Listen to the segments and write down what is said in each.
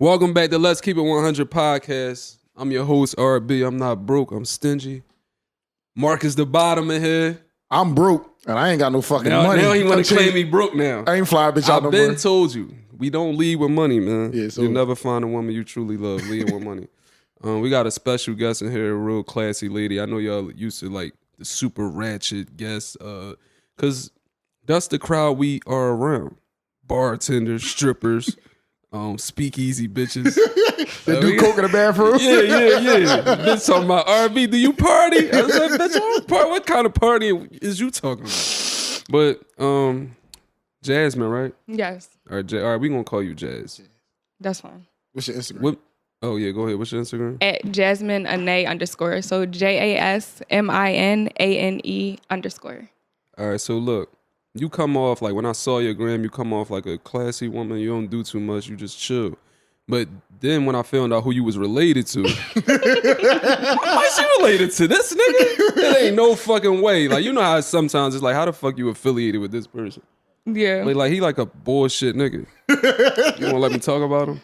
Welcome back to Let's Keep It 100 podcast. I'm your host, RB. I'm not broke. I'm stingy. Marcus the bottom in here. I'm broke, and I ain't got no fucking money. Now he want to claim me broke now. I ain't fly bitch out no more. I've been told you, we don't lead with money, man. Yeah, so you'll never find a woman you truly love leading with money. We got a special guest in here, a real classy lady. I know y'all used to like the super ratchet guests, because that's the crowd we are around. Bartenders, strippers, speakeasy bitches. They do coke in the bathroom? Yeah. Bitch talking about RB, do you party? I was like, bitch, I don't party. What kind of party is you talking about? But Jasmine, right? Yes. All right, we gonna call you Jazz. That's fine. What's your Instagram? Oh yeah, go ahead. What's your Instagram? At Jasmine Ane _ So JASMINANE _ All right, so look, you come off like when I saw your gram, you come off like a classy woman. You don't do too much. You just chill. But then when I found out who you was related to, why she related to this nigga? There ain't no fucking way. Like, you know how sometimes it's like, how the fuck you affiliated with this person? Yeah. Like he like a bullshit nigga. You wanna let me talk about him?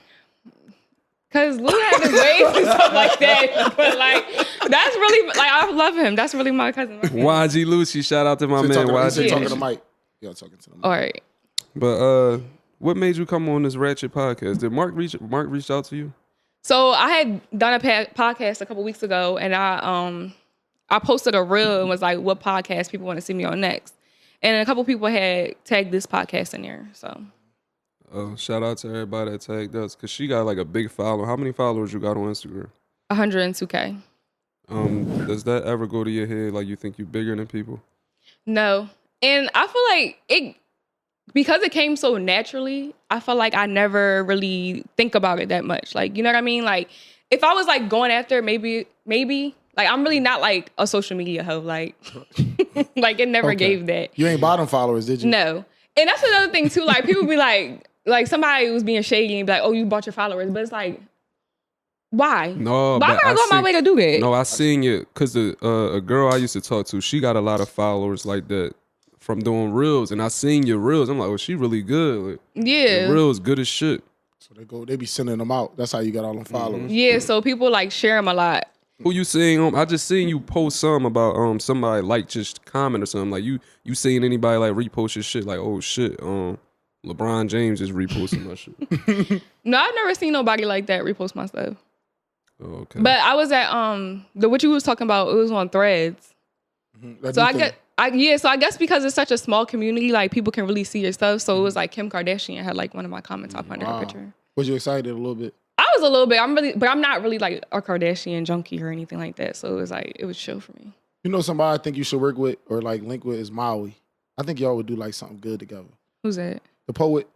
Cause Lou had his ways and stuff like that. But like, that's really, like, I love him. That's really my cousin. YG Lucy, shout out to my man YG. Talking to the mic. Y'all talking to the mic. All right. But what made you come on this ratchet podcast? Did Mark reach out to you? So I had done a podcast a couple weeks ago, and I posted a reel and was like, what podcast people want to see me on next? And a couple people had tagged this podcast in there, so. Shout out to everybody that tagged us, because she got like a big follower. How many followers you got on Instagram? 102K. Does that ever go to your head like you think you bigger than people? No. And I feel like because it came so naturally, I feel like I never really think about it that much. Like, you know what I mean? Like, if I was like going after maybe, like, I'm really not like a social media hoe. Like, like it never gave that. You ain't bottom followers, did you? No. And that's another thing too. Like, people be like somebody was being shady and be like, oh, you bought your followers. But it's like, why? No, why would I go my way to do that? No, I seen it because a girl I used to talk to, she got a lot of followers like that from doing reels, and I seen your reels. I'm like, well, she really good. Like, yeah, your reels good as shit. So they be sending them out. That's how you got all them followers. Yeah, so people like share them a lot. Who you seeing? I just seen you post some about somebody like just comment or something. Like you seen anybody like repost your shit? Like, oh shit, LeBron James just reposting my shit. No, I've never seen nobody like that repost my stuff. Oh, okay. But I was at what you was talking about, it was on Threads. Mm-hmm. So I guess because it's such a small community, like people can really see your stuff. So it was like Kim Kardashian had like one of my comments up under her picture. Was you excited a little bit? I was a little bit. I'm not really like a Kardashian junkie or anything like that. So it was chill for me. You know somebody I think you should work with or like link with is Maui. I think y'all would do like something good together. Who's that? The poet.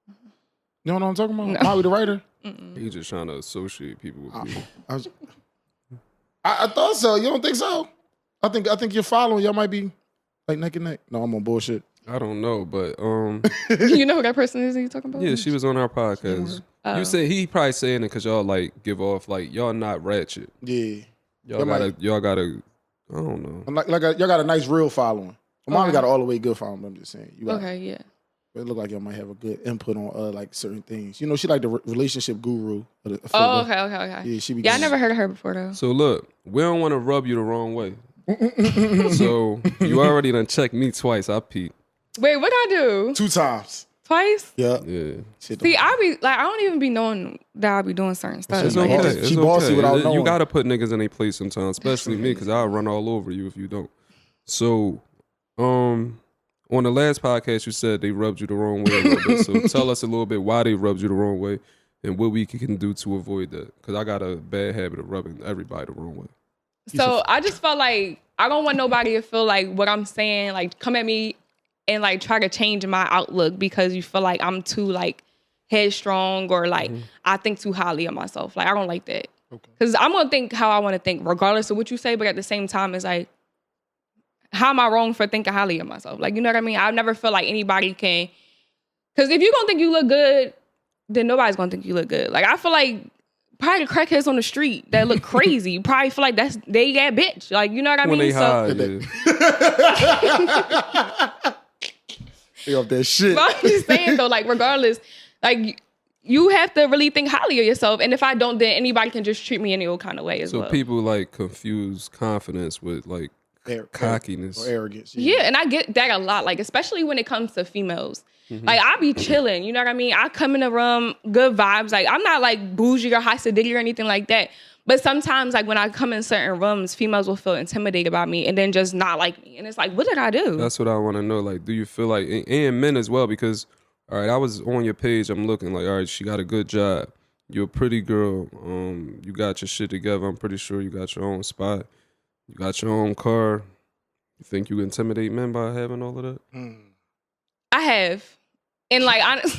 You know what I'm talking about? No. Maui the writer. He's just trying to associate people with people. I thought so. You don't think so? I think you're following. Y'all might be like neck and neck. No, I'm on bullshit. I don't know, but You know who that person is that you talking about? yeah, she was on our podcast. You said he probably saying it because y'all like give off like y'all not ratchet. Yeah, y'all gotta. I don't know. Y'all got a nice real following. Mom got an all the way good following. But I'm just saying. Yeah. But it look like y'all might have a good input on like certain things. You know, she like the relationship guru. Oh, okay. Yeah, she be. Yeah, I never heard of her before though. So look, we don't want to rub you the wrong way. So you already done checked me twice. I peeped. Wait, what I do? 2 times. Twice? Yeah. See, I be like, I don't even be knowing that I be doing certain stuff. It's okay. She bossy without knowing. You gotta put niggas in their place sometimes, especially me, because I'll run all over you if you don't. So, on the last podcast, you said they rubbed you the wrong way a little bit. So tell us a little bit why they rubbed you the wrong way and what we can do to avoid that. Because I got a bad habit of rubbing everybody the wrong way. So I just felt like I don't want nobody to feel like what I'm saying, like come at me and like try to change my outlook because you feel like I'm too like headstrong or like I think too highly of myself. Like I don't like that. Because I'm going to think how I want to think regardless of what you say. But at the same time, it's like, how am I wrong for thinking highly of myself? Like, you know what I mean? I never feel like anybody can. Because if you're going to think you look good, then nobody's going to think you look good. Like, I feel like probably the crackheads on the street that look crazy, you probably feel like they that bitch. Like, you know what I mean? When they high, They off that shit. But I'm just saying, though, like, regardless, like, you have to really think highly of yourself. And if I don't, then anybody can just treat me any old kind of way as well. So people like confuse confidence with like cockiness or arrogance. Yeah, and I get that a lot, like especially when it comes to females. Like I be chilling, you know what I mean? I come in the room, good vibes. Like I'm not like bougie or high sedity or anything like that. But sometimes like when I come in certain rooms, females will feel intimidated by me and then just not like me. And it's like, what did I do? That's what I want to know. Like, do you feel like, and men as well, because, all right, I was on your page, I'm looking like, all right, she got a good job. You're a pretty girl. You got your shit together. I'm pretty sure you got your own spot. You got your own car. You think you intimidate men by having all of that? I have. And like, honest.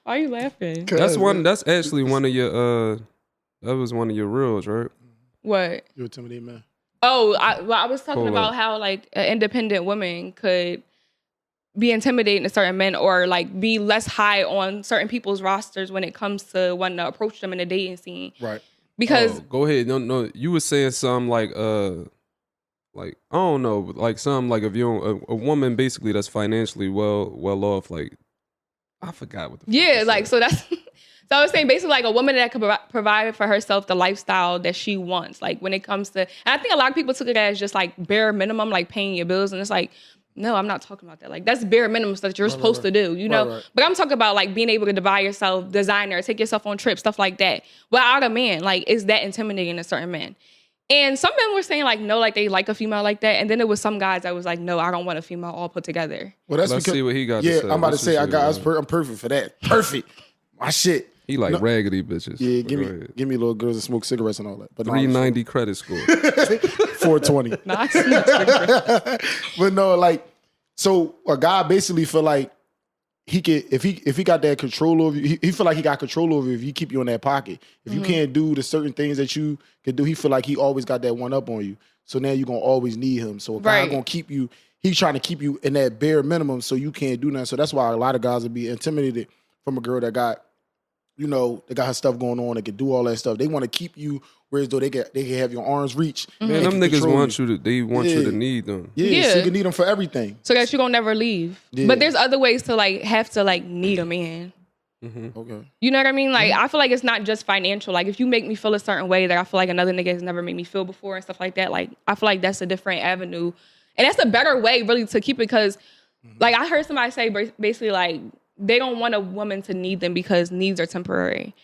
Why are you laughing? That's actually one of your, that was one of your rules, right? What? You intimidate men. Oh, I was talking about how like an independent woman could be intimidating to certain men or like be less high on certain people's rosters when it comes to wanting to approach them in the dating scene. Right. Because go ahead. No, you were saying something like I don't know, like something like if you a woman basically that's financially well off, like I forgot what the fuck like so that's so I was saying basically like a woman that could provide for herself the lifestyle that she wants. Like when it comes to, and I think a lot of people took it as just like bare minimum, like paying your bills, and it's like, no, I'm not talking about that. Like that's bare minimum stuff that you're supposed to do, you know? Right. But I'm talking about like being able to buy yourself designer, take yourself on trips, stuff like that. Without a man, like is that intimidating to certain men? And some men were saying like, no, like they like a female like that. And then there was some guys that was like, no, I don't want a female all put together. Well, that's Let's because, see what he got to say. I'm about to say, I'm perfect for that. Perfect. My shit. He like raggedy bitches. Yeah, give me little girls that smoke cigarettes and all that. But 390 credit score. 420. But no, like, so a guy basically feel like he could, if he got that control over you, he feel like he got control over you if you keep you in that pocket. If you can't do the certain things that you can do, he feel like he always got that one up on you. So now you're gonna always need him. So a guy gonna keep you, he's trying to keep you in that bare minimum so you can't do nothing. So that's why a lot of guys would be intimidated from a girl that got, you know, they got her stuff going on, they can do all that stuff. They want to keep you, whereas though they can have your arms reach. Man, them niggas want you to need them. Yeah, so you can need them for everything. So that you're gonna never leave. Yeah. But there's other ways to like have to like need a man. Okay. You know what I mean? Like I feel like it's not just financial. Like if you make me feel a certain way that I feel like another nigga has never made me feel before and stuff like that, like I feel like that's a different avenue. And that's a better way really to keep it because like I heard somebody say basically like they don't want a woman to need them because needs are temporary.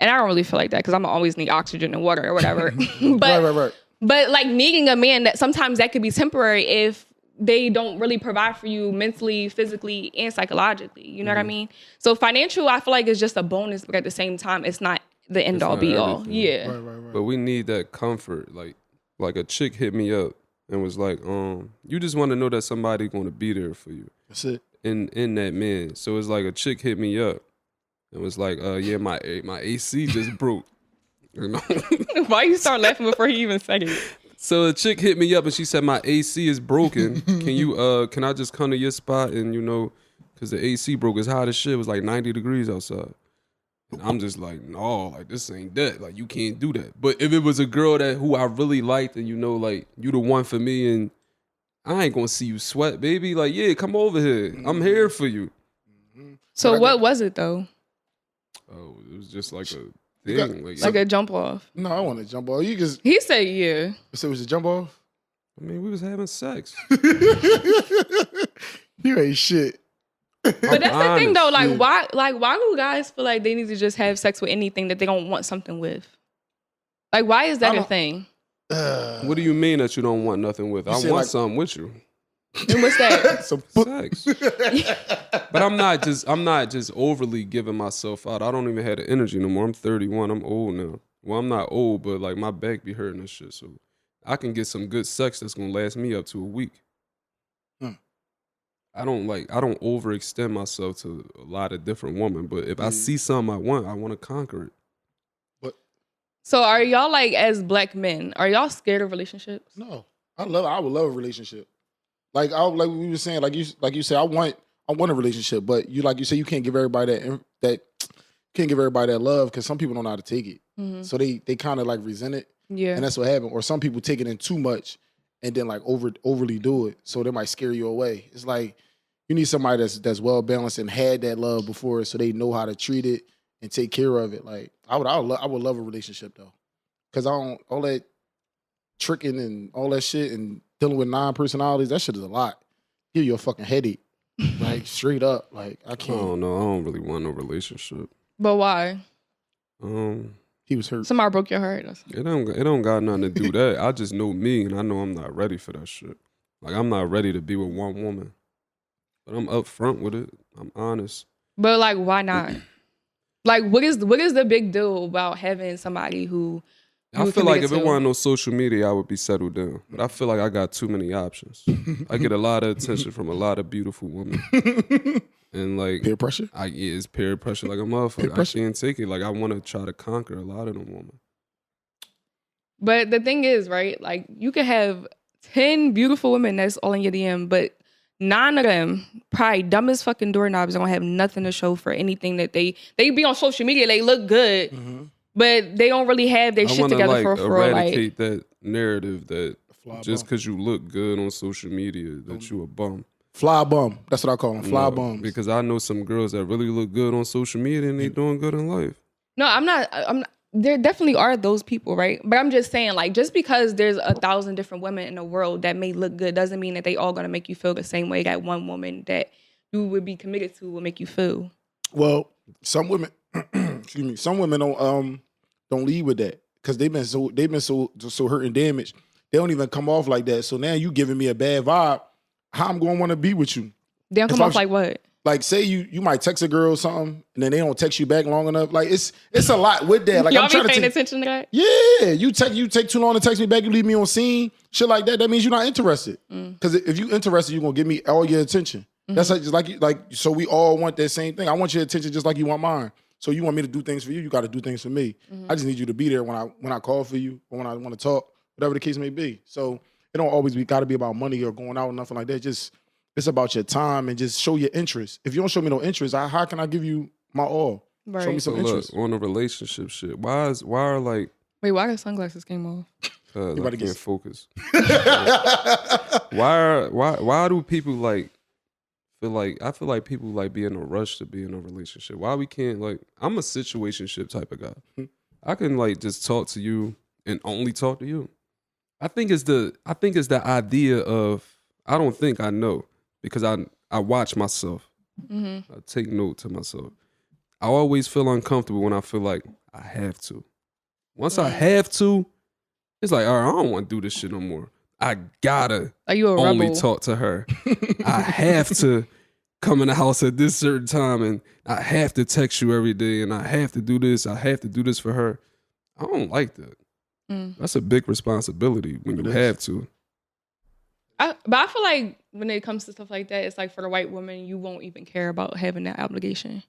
And I don't really feel like that because I'm always need oxygen and water or whatever. But, right. But like needing a man, that sometimes that could be temporary if they don't really provide for you mentally, physically, and psychologically. You know what I mean? So financial, I feel like is just a bonus, but at the same time, it's not the end all be all. Yeah. Right. But we need that comfort. Like a chick hit me up and was like, you just want to know that somebody going to be there for you. That's it. In that man. So it's like a chick hit me up and was like, yeah, my AC just broke. You know? Why you start laughing before he even said it? So a chick hit me up and she said, my AC is broken. Can I just come to your spot and, you know, because the AC broke, it's hot as shit. It was like 90 degrees outside. And I'm just like, no, like this ain't that. Like you can't do that. But if it was a girl who I really liked and, you know, like you the one for me and I ain't gonna see you sweat, baby. Like, yeah, come over here. I'm here for you. So what was it though? Oh, it was just like a thing. Like a jump off. No, I want to jump off. He said yeah. So it was a jump off? I mean, we was having sex. You ain't shit. But that's the thing though, like why do guys feel like they need to just have sex with anything that they don't want something with? Like why is that a thing? What do you mean that you don't want nothing with? I want something with you. And what's that? Sex. But I'm not just overly giving myself out. I don't even have the energy no more. I'm 31. I'm old now. Well, I'm not old, but like my back be hurting and shit. So I can get some good sex that's gonna last me up to a week. I don't overextend myself to a lot of different women. But if I see something I want to conquer it. So are y'all like, as black men, are y'all scared of relationships? No, I would love a relationship. Like we were saying, like you said, I want a relationship, but you say you can't give everybody that love because some people don't know how to take it. Mm-hmm. So they kind of like resent it. Yeah. And that's what happened. Or some people take it in too much and then like overly do it. So they might scare you away. It's like You need somebody that's well balanced and had that love before, so they know how to treat it and take care of it. Like I would love a relationship though, because I don't all that tricking and all that shit and dealing with 9 personalities. That shit is a lot. Give you a fucking headache, like straight up. Like I I can't. don't know. I don't really want no relationship. But why? He was hurt. Somebody broke your heart. It don't got nothing to do with that. I just know me, and I know I'm not ready for that shit. Like I'm not ready to be with one woman, but I'm upfront with it. I'm honest. But like, why not? Like, what is the big deal about having somebody who? I feel like if it wasn't no social media, I would be settled down. But I feel like I got too many options. I get a lot of attention from a lot of beautiful women. And like Peer pressure? It's peer pressure like a motherfucker. I can't take it. Like I want to try to conquer a lot of them women. But the thing is, right? Like you could have 10 beautiful women that's all in your DM, but 9 of them probably dumb as fucking doorknobs, don't have nothing to show for anything that they be on social media. They look good, but they don't really have their shit together like, for real. Eradicate that narrative that just bum. because you look good on social media that you a bum. Fly bum. That's what I call them. Fly bums. Because I know some girls that really look good on social media and they doing good in life. No, I'm not. There definitely are those people, right? But I'm just saying, like, just because there's 1,000 different women in the world that may look good doesn't mean that they all gonna make you feel the same way that one woman that you would be committed to will make you feel. Well, some women, excuse me, some women don't lead with that because they've been so hurt and damaged. They don't even come off like that. So now you giving me a bad vibe. How I'm gonna want to be with you? They don't come off like what? Like say you might text a girl or something, and then they don't text you back long enough. Like it's a lot with that. Like Y'all I'm trying be paying to attention to that? Yeah, you take too long to text me back. You leave me on scene, shit like that. That means you're not interested. Because if you interested, you're gonna give me all your attention. That's like so we all want that same thing. I want your attention just like you want mine. So you want me to do things for you, you got to do things for me. I just need you to be there when I call for you or when I want to talk, whatever the case may be. So it don't always got to be about money or going out or nothing like that. Just it's about your time and just show your interest. If you don't show me no interest, how can I give you my all? Right. Show me some interest. On the relationship shit, why are like Wait, why the sunglasses came off? I can't focus. Why do people like feel like I feel like people like be in a rush to be in a relationship? Why we can't like I'm a situationship type of guy. I can like just talk to you and only talk to you. I think it's the idea of I don't think I know because I watch myself. I take note to myself. I always feel uncomfortable when I feel like I have to. Once I have to, it's like, all right, I don't want to do this shit no more. I gotta Are you a only rebel? talk to her. I have to come in the house at this certain time and I have to text you every day and I have to do this. I have to do this for her. I don't like that. That's a big responsibility when you have to. But I feel like when it comes to stuff like that, it's like for the white woman, you won't even care about having that obligation.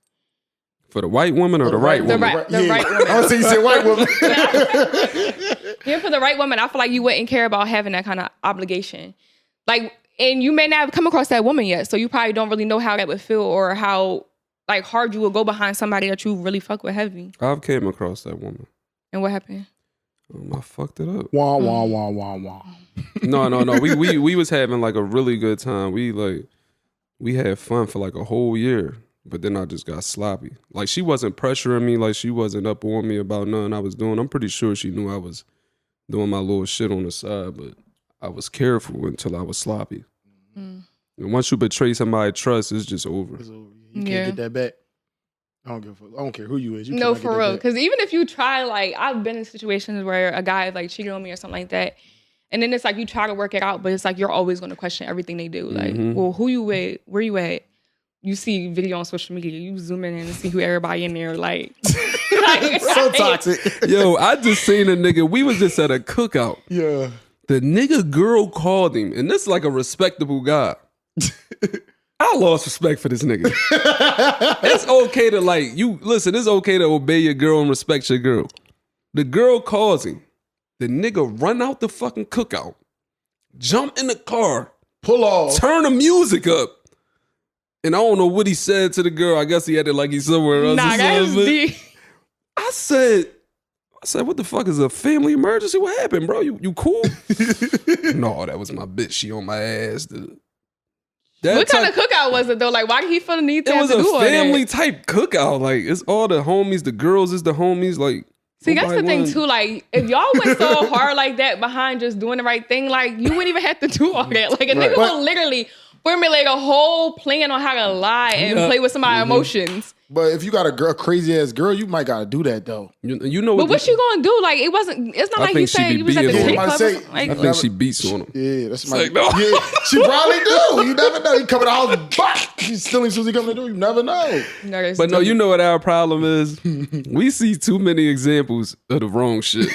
For the white woman or the right woman? The right woman. I was saying you said white woman. Yeah, for the right woman, I feel like you wouldn't care about having that kind of obligation. Like, and you may not have come across that woman yet, so you probably don't really know how that would feel or how like hard you would go behind somebody that you really fuck with heavy. I've came across that woman. And what happened? I fucked it up. Wah, wah, wah, wah, wah. No. We was having like a really good time. We had fun for like a whole year. But then I just got sloppy. Like she wasn't pressuring me, like she wasn't up on me about nothing I was doing. I'm pretty sure she knew I was doing my little shit on the side, but I was careful until I was sloppy. And once you betray somebody's trust, it's just over. It's over. You can't get that back. I don't care who you is. You No, cannot for get that real. back. Because even if you try, like I've been in situations where a guy like cheated on me or something like that, and then it's like you try to work it out, but it's like you're always going to question everything they do. Like, well, who you with? Where you at? You see video on social media, you zoom in and see who everybody in there like. So toxic. Yo, I just seen a nigga. We was just at a cookout. Yeah. The nigga girl called him, and this is like a respectable guy. I lost respect for this nigga. It's okay to it's okay to obey your girl and respect your girl. The girl calls him. The nigga run out the fucking cookout, jump in the car, Pull off. turn the music up. And I don't know what he said to the girl. I guess he had it like he's somewhere else. Nah, that's deep. I said, what the fuck is a family emergency? What happened, bro? You cool? No, that was my bitch. She on my ass, dude. What kind of cookout was it though? Like, why did he feel the need to It have was to do a all that? family type cookout. Like, it's all the homies. The girls is the homies. Like, See, that's the nobody thing wanna- too. Like, if y'all went so hard like that behind just doing the right thing, like you wouldn't even have to do all that. Like a nigga will literally formulate a whole plan on how to lie and play with somebody's emotions. But if you got a crazy ass girl, you might gotta do that though. You know But what you gonna do? Like, it wasn't. It's not I like think he she said be you was at the beating tape on club. him. or something. Like, I think she beats on him. Yeah, that's my. like, no. Yeah, she probably do. You never know. He come in the house, bah! She's stealing Susie coming to do. You never know. But no, you know what our problem is? We see too many examples of the wrong shit.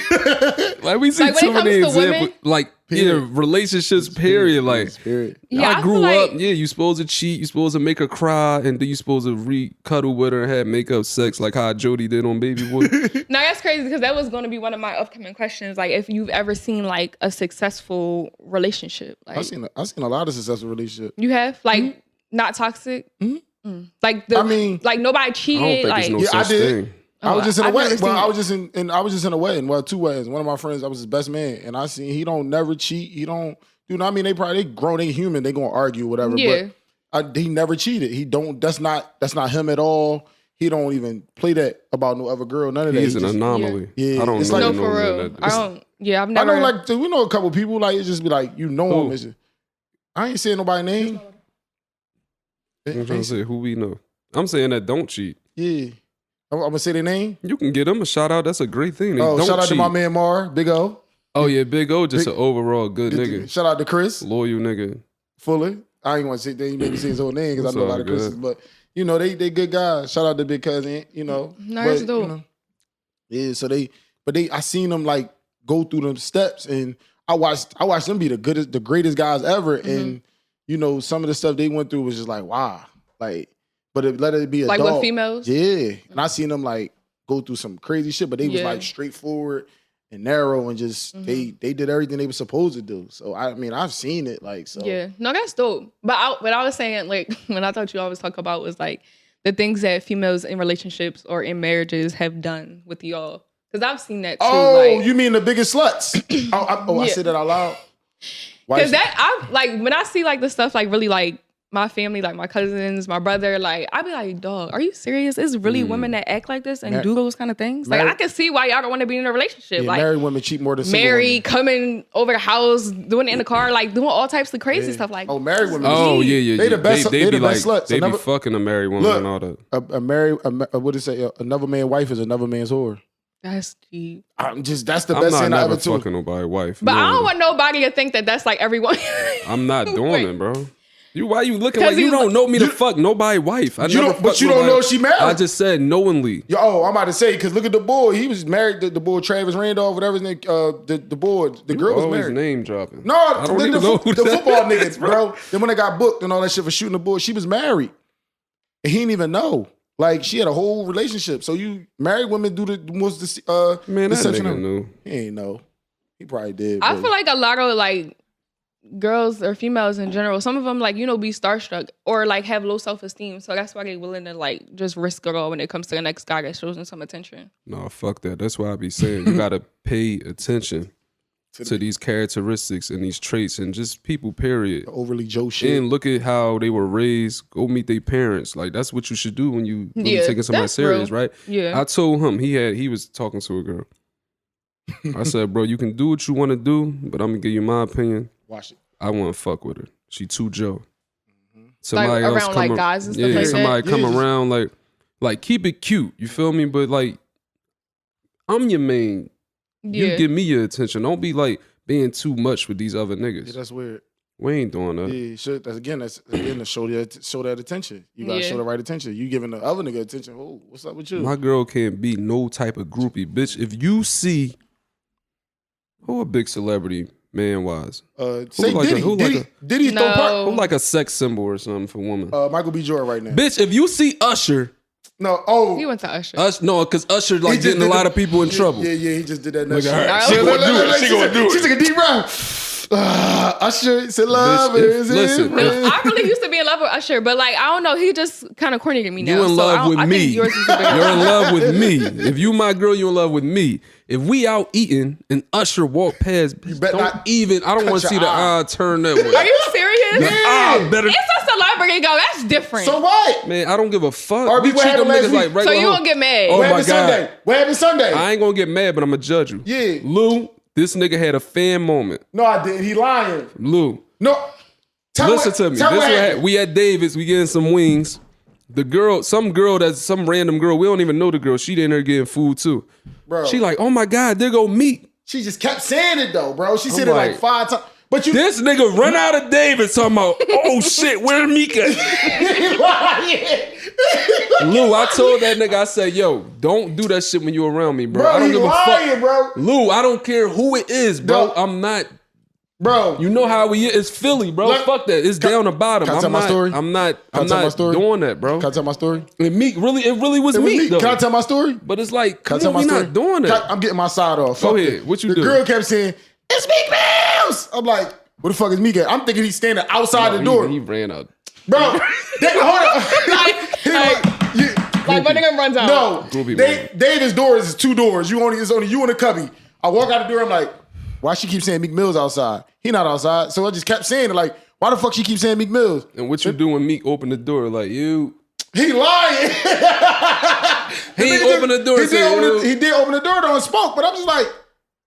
Like we see Like, when too it many comes to women? examples. Like relationships. Period. Like Period. Yeah, I I grew feel like- up. Yeah, you supposed to cheat. You supposed to make her cry, and then you supposed to cuddle with her and have makeup sex like how Jody did on Baby Boy. No, that's crazy because that was going to be one of my upcoming questions. Like, if you've ever seen like a successful relationship, like I've seen a lot of successful relationships. you have, like not toxic. Like the, I mean- like nobody I don't cheated. think Like, there's no Yeah, I such did. thing. I was just in a I've wedding. never Well, seen I it. was just in a wedding. Well, 2 weddings. One of my friends, I was his best man, and I seen he don't never cheat. He don't. You know, what I mean, they grown, they human. They gonna argue, whatever. Yeah. But he never cheated. He don't. That's not him at all. He don't even play that about no other girl. None of that. He's He an just- anomaly. Yeah. I don't It's know. like- no, no, for no, real. that- I don't. Yeah, I've I never. know, like we know a couple people. like it just be like you know Who? him. It's just, I ain't saying nobody's name. I'm trying to say who we know. I'm saying that don't cheat. Yeah, I'm gonna say their name. You can get them a shout out. That's a great thing. They Oh, don't shout out cheat. to my man Mar, Big O. Oh yeah, Big O, just Big- an overall good nigga, Shout out to Chris loyal nigga. Fuller. I ain't want to say they made me say his whole name because I It's know a all lot of good. Chris's, but you know they good guys. Shout out to Big Cousin. You know, No, that's but, dope. you know, yeah. So I seen them like go through them steps, and I watched them be the greatest guys ever, Mm-hmm. and you know some of the stuff they went through was just like wow, like. But let it be a Like dog. with females? Yeah, and I seen them like go through some crazy shit, but they was Yeah. like straightforward and narrow, and just they did everything they were supposed to do. So I mean, I've seen it like so. Yeah, no, that's dope. But what I was saying, like, when I thought you always talk about was like the things that females in relationships or in marriages have done with y'all. Because I've seen that too. Oh, like, you mean the biggest sluts? I Yeah. said that out loud. Why because is- that I like when I see like the stuff like really like my family, like my cousins, my brother, like I be like, dog, are you serious? It's really women that act like this and Mar- do those kind of things. Like Mar- I can see why y'all don't want to be in a relationship. Yeah, like married women cheat more than single married, women. coming over the house, doing it in the car, like doing all types of crazy stuff. Like Oh, married women. Oh yeah. They the best- They they be the like best sluts. they be Another- fucking a married woman Look, and all that. what did it say? Another man's wife is another man's whore. that's deep. That's the I'm best not thing I never ever told. fucking nobody's wife. But No. I don't want nobody to think that that's like everyone. I'm not doing Wait. it, bro. Why you looking 'Cause like you you- don't know me to fuck nobody's wife? I You never don't- but fucked you don't nobody. know she married. I just said knowingly. Yo, I'm about to say because look at the boy. He was married. The boy Travis Randolph, whatever his name. The boy, the girl was Always married. name dropping. No, I don't even know who the that football is, niggas, bro. Then when they got booked and all that shit for shooting the bull, she was married, and he didn't even know. Like she had a whole relationship. So you married women do the most Man, that deception. nigga knew. He ain't know. He probably did. I but- feel like a lot of like girls or females in general, some of them like, you know, be starstruck or like have low self-esteem. So that's why they willing to like just risk it all when it comes to the next guy that shows them some attention. No, fuck that. That's why I be saying you gotta pay attention to these characteristics and these traits and just people, period. overly Joe shit. And look at how they were raised. Go meet their parents. Like that's what you should do when you really Yeah, taking somebody that's serious, real. right? Yeah. I told him he was talking to a girl. I said, bro, you can do what you want to do, but I'm gonna give you my opinion. Watch it. I want to fuck with her. She too Joe. Like Somebody else around come like ar- guys and stuff yeah, like somebody that. come Yeah, just- around like keep it cute. You feel me? But like, I'm your main. Yeah. You give me your attention. Don't be like being too much with these other Yeah, niggas. that's weird. We ain't doing that. Yeah, that's again to show that attention. You gotta Yeah. show the right attention. You giving the other nigga attention. Oh, what's up with you? My girl can't be no type of groupie, bitch. If you see who a big celebrity man wise, Say like a- Diddy. who like Diddy. a- Diddy No. throw part. who like a sex symbol or something for women. Michael B. Jordan right now. Bitch, if you see Usher, No. Oh. He went to Usher. no, because Usher like He just getting a did lot the- of people in trouble. Yeah, he just did that. Look next at her. shit. She gonna do it. She gonna do it. She took a deep breath. Usher said, "Love Bitch, is listen, No, I really used to be in love with Usher, but like I don't know, he just kind of corny to me now. You in so love with I me. think yours is a bigger You're in love with me. If you my girl, you in love with me. If we out eating and Usher walk past, bet don't not even. I don't cut want to your see the eye. eye turn that way. Are you serious? The eye better. It's just a lot bring it go. That's different. So what? Man, I don't give a fuck. Or We what treat them happened last niggas week? like regular So you hoes. won't get mad. Oh What my happened God. Sunday? What happened Sunday? I ain't gonna get mad, but I'm gonna judge you. Yeah. Lou, this nigga had a fan moment. No, I didn't. He lying. Lou, No. listen to me. Tell This what what happened. we at David's, we getting some wings. The girl, some random girl, we don't even know the girl. She in there getting food too. Bro. She like, oh my God, there go Meek. She just kept saying it though, bro. She said it like- like 5 times. But you This nigga run out of David's talking about, oh shit, where Meek at? Lou, I told that nigga, I said, yo, don't do that shit when you around me, bro. I Bro, don't he give a lying, fuck. bro. Lou, I don't care who it is, bro. No. I'm not. Bro. You know how we is. It's Philly, bro. Look, Fuck that. It's down the bottom. can I tell I'm my not. story? I'm not. Can I I'm tell my not story? doing that, bro. Can I tell my story? And Meek really, it really was It was Meek, me. though. Can I tell my story? But it's like, Can I come tell on, my we story? not doing that. I'm getting my side off. Go Fuck ahead. it. What you the do? girl kept saying, it's Meek Mills. I'm like, where the fuck is Meek at? I'm thinking he's standing outside the door. He ran out. Bro, hold on. He like, you- Like when nigga runs out. No, Groupie David's doors is 2 doors. It's only you and the cubby. I walk out the door. I'm like, why she keep saying Meek Mills outside? He not outside. So I just kept saying it. Like, why the fuck she keep saying Meek Mills? And what you do when Meek open the door? Like, you. He lying. He opened the door. He and said, "Yo." he did open the door though and spoke. But I'm just like,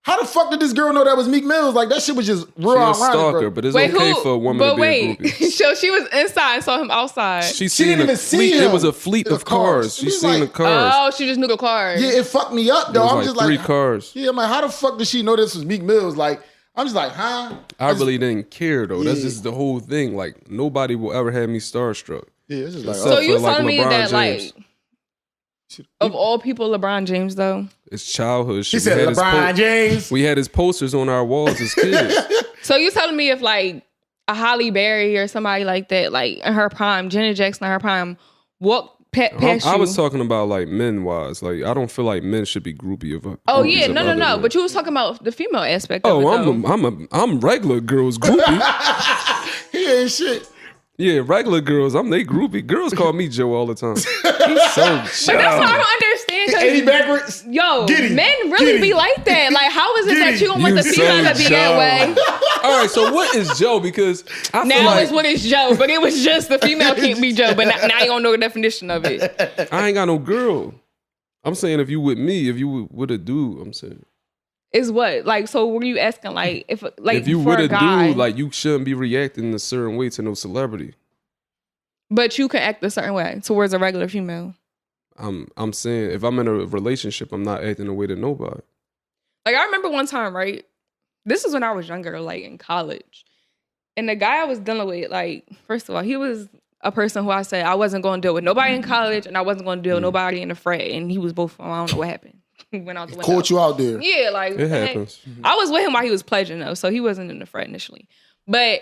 how the fuck did this girl know that was Meek Mills? Like that shit was just real She a ironic, stalker, bro. but it's Wait, okay who? for a woman But to be wait, a groupie. so she was inside and saw him outside. She She didn't seen a even see fleet. him. It was a fleet It was of cars. She He was seen the like, cars. Oh, she just knew the car. Yeah, it fucked me up It though. was I'm like just 3 like, cars. yeah, I'm like, how the fuck did she know this was Meek Mills? Like, I'm just like, huh? I really didn't care though. That's Yeah. just the whole thing. Like nobody will ever have me starstruck. Yeah, it's just like, So So oh, you for, like, telling me LeBron that James. like of all people, LeBron James though? It's childhood shit. he said LeBron James. We had his posters on our walls as kids. So you telling me if like a Halle Berry or somebody like that, like in her prime, Janet Jackson in her prime, walked past I you? was talking about like men wise. Like I don't feel like men should be groupie of. Oh groupies yeah, of no. other men. But you was talking about the female aspect. of Oh, it, though. I'm regular girls groupie. He ain't shit. Yeah, regular girls. I'm they groupie. Girls call me Joe all the time. He's so But that's what I child. don't understand. 'cause Ain't he backwards? Yo, Giddy. men really Giddy. be like that. Like, how is it that Giddy. you don't want the You female so to be that way? All right, so what is Joe? Because I feel Now like it's what is Joe, but it was just the female can't be Joe. But now you don't know the definition of it. I ain't got no girl. I'm saying if you with me, if you with a dude, I'm saying Is what like? So were you asking like if if you for with a a guy, dude, like you shouldn't be reacting a certain way to no celebrity. but you can act a certain way towards a regular female? I'm saying if I'm in a relationship, I'm not acting a way to nobody. Like I remember one time, right? This is when I was younger, like in college. And the guy I was dealing with, like, first of all, he was a person who I said I wasn't going to deal with nobody in college and I wasn't going to deal with nobody in the frat. And he was both, I don't know what happened. He went out the window. Caught you out there. Yeah, like. It happens. I was with him while he was pledging, though. So he wasn't in the frat initially. But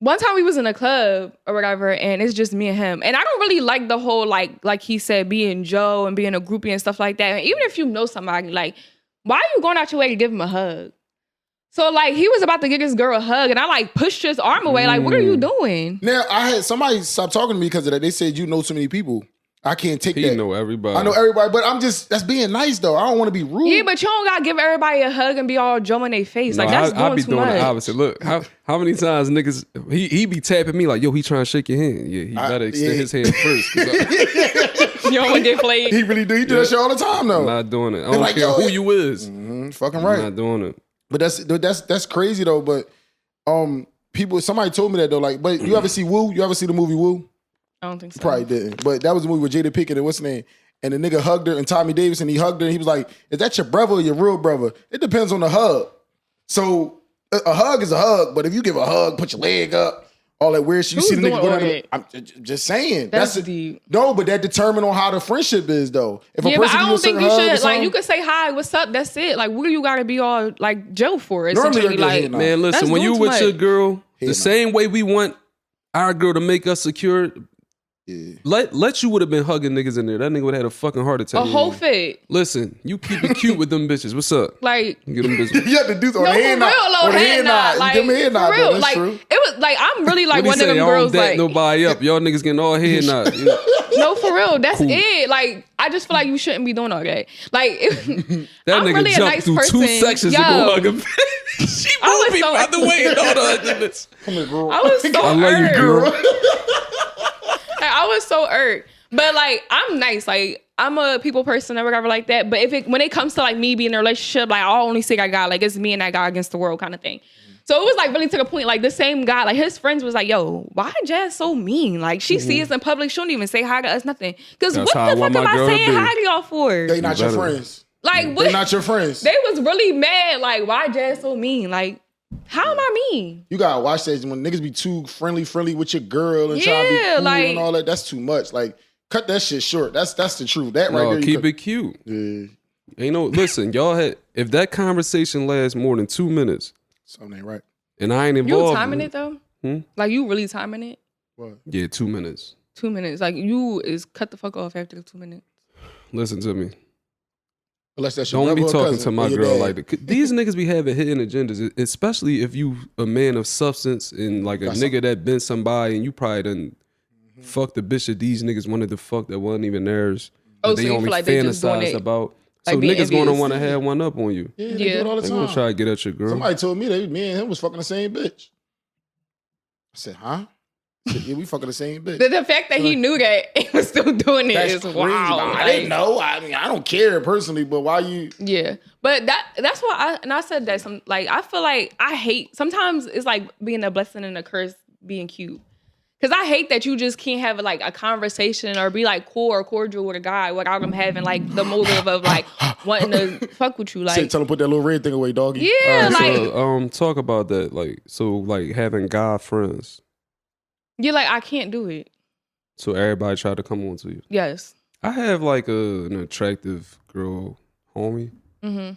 one time we was in a club or whatever, and it's just me and him. And I don't really like the whole, like he said, being Joe and being a groupie and stuff like that. And even if you know somebody, like, why are you going out your way to give him a hug? So, like, he was about to give this girl a hug, and I, like, pushed his arm away. Like, what are you doing? Now, I had somebody stop talking to me because of that. They said, you know too many people. I can't take He that. know everybody. I know everybody, but that's being nice, though. I don't want to be rude. Yeah, but you don't got to give everybody a hug and be all Joe in their face. Like, that's I doing be too doing much. the opposite. Look, how many times niggas he be tapping me like, yo, he trying to shake your hand. Yeah, he better extend his hand first. 'Cause You don't want to get played. He really do. He do that shit all the time, though. I'm not doing it. I don't like, care yo, who you is. Fucking I'm right. not doing it. But that's crazy though. But somebody told me that though. Like, but you ever see Woo? You ever see the movie Woo? I don't think so. Probably didn't. But that was a movie with Jada Pinkett and what's his name? And the nigga hugged her and Tommy Davis and he hugged her and he was like, "Is that your brother or your real brother?" It depends on the hug. So a hug is a hug, but if you give a hug, put your leg up, all that weird shit. You Who's see the nigga doing go all down. that? I'm just saying. That's deep. No, but that determine on how the friendship is though. If Yeah, a but person I give don't think a you certain hug or should. Like, something- you could say hi, what's up, that's it. Like, what do you got to be all, like, Joe for, Normally essentially? they're Like, good, Man, listen, That's when you doing with too your much. girl, the no. same way we want our girl to make us secure, Yeah. let you would have been hugging niggas in there. That nigga would have had a fucking heart attack. a whole fit. Listen, you keep it cute with them bitches. What's up? Like, Get them bitches. You have to do on no, the for head real, nod. low On the head nod. Like, Give me a head nod. for real. That's Like, true. it was, like, I'm really, like, What one he of say? them I girls, don't back like, nobody up. Y'all niggas getting all head nods. You know? no, for real. That's Cool. it. Like, I just feel like you shouldn't be doing all that. Like, That I'm nigga really a jumped nice through person. 2 sections Yo, to go hug him. She I moved me was out the way and all the Come here, girl. I was so I love you, irked. girl. Like, I was so irked. But like, I'm nice. Like, I'm a people person or whatever like that. But when it comes to like me being in a relationship, like I'll only say I got like it's me and that guy against the world kind of thing. So it was like really to the point. Like the same guy, like his friends was like, "Yo, why Jazz so mean? Like she sees us in public, she don't even say hi to us, nothing. Because what That's how I the want fuck am my I girl to saying be. hi to y'all for? They not your better. friends. Like what? They not your friends. They was really mad. Like why Jazz so mean? Like how am I mean? You gotta watch that when niggas be too friendly with your girl and trying to be Yeah, cool like- and all that. That's too much. Like cut that shit short. That's the truth. That right No, there. you keep could- it cute. Yeah, Ain't no listen, y'all had if that conversation lasts more than 2 minutes something ain't right. and I ain't You involved. timing it though? Hmm? Like you really timing it? What? Yeah, 2 minutes. 2 minutes. Like you is cut the fuck off after the 2 minutes. Listen to me. Unless that's your Don't be brother or talking cousin to my or your girl dad. like that. These niggas be having hidden agendas, especially if you a man of substance and like a That's nigga that been somebody and you probably done fucked the bitch that these niggas wanted to fuck that wasn't even theirs. Oh, that so they you only feel like they just doing fantasize it, about. like So being niggas gonna envious. want to have one up on you. Yeah, they Yeah. do it all the They time. gonna try to get at your girl. Somebody told me that me and him was fucking the same bitch. I said, huh? I said, yeah, we fucking the same bitch. The fact that he knew that he was still doing it That's is crazy. wow. I Like, didn't know. I mean, I don't care personally, but why you? yeah, but that's why I said that some like I feel like I hate sometimes it's like being a blessing and a curse being cute. Cause I hate that you just can't have like a conversation or be like cool or cordial with a guy without him having like the motive of like wanting to fuck with you. Say, Like tell him put that little red thing away, doggy. yeah, Alright, like so talk about that. Like having guy friends. you're like I can't do it. So everybody try to come on to you. Yes. I have like an attractive girl homie. Mm-hmm.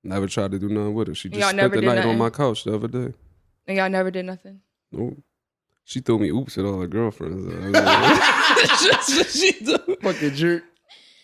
Never tried to do nothing with her. She just Y'all spent never the did night nothing? on my couch the other day. And y'all never did nothing. Nope. She threw me oops at all her girlfriends. She do. Fucking jerk.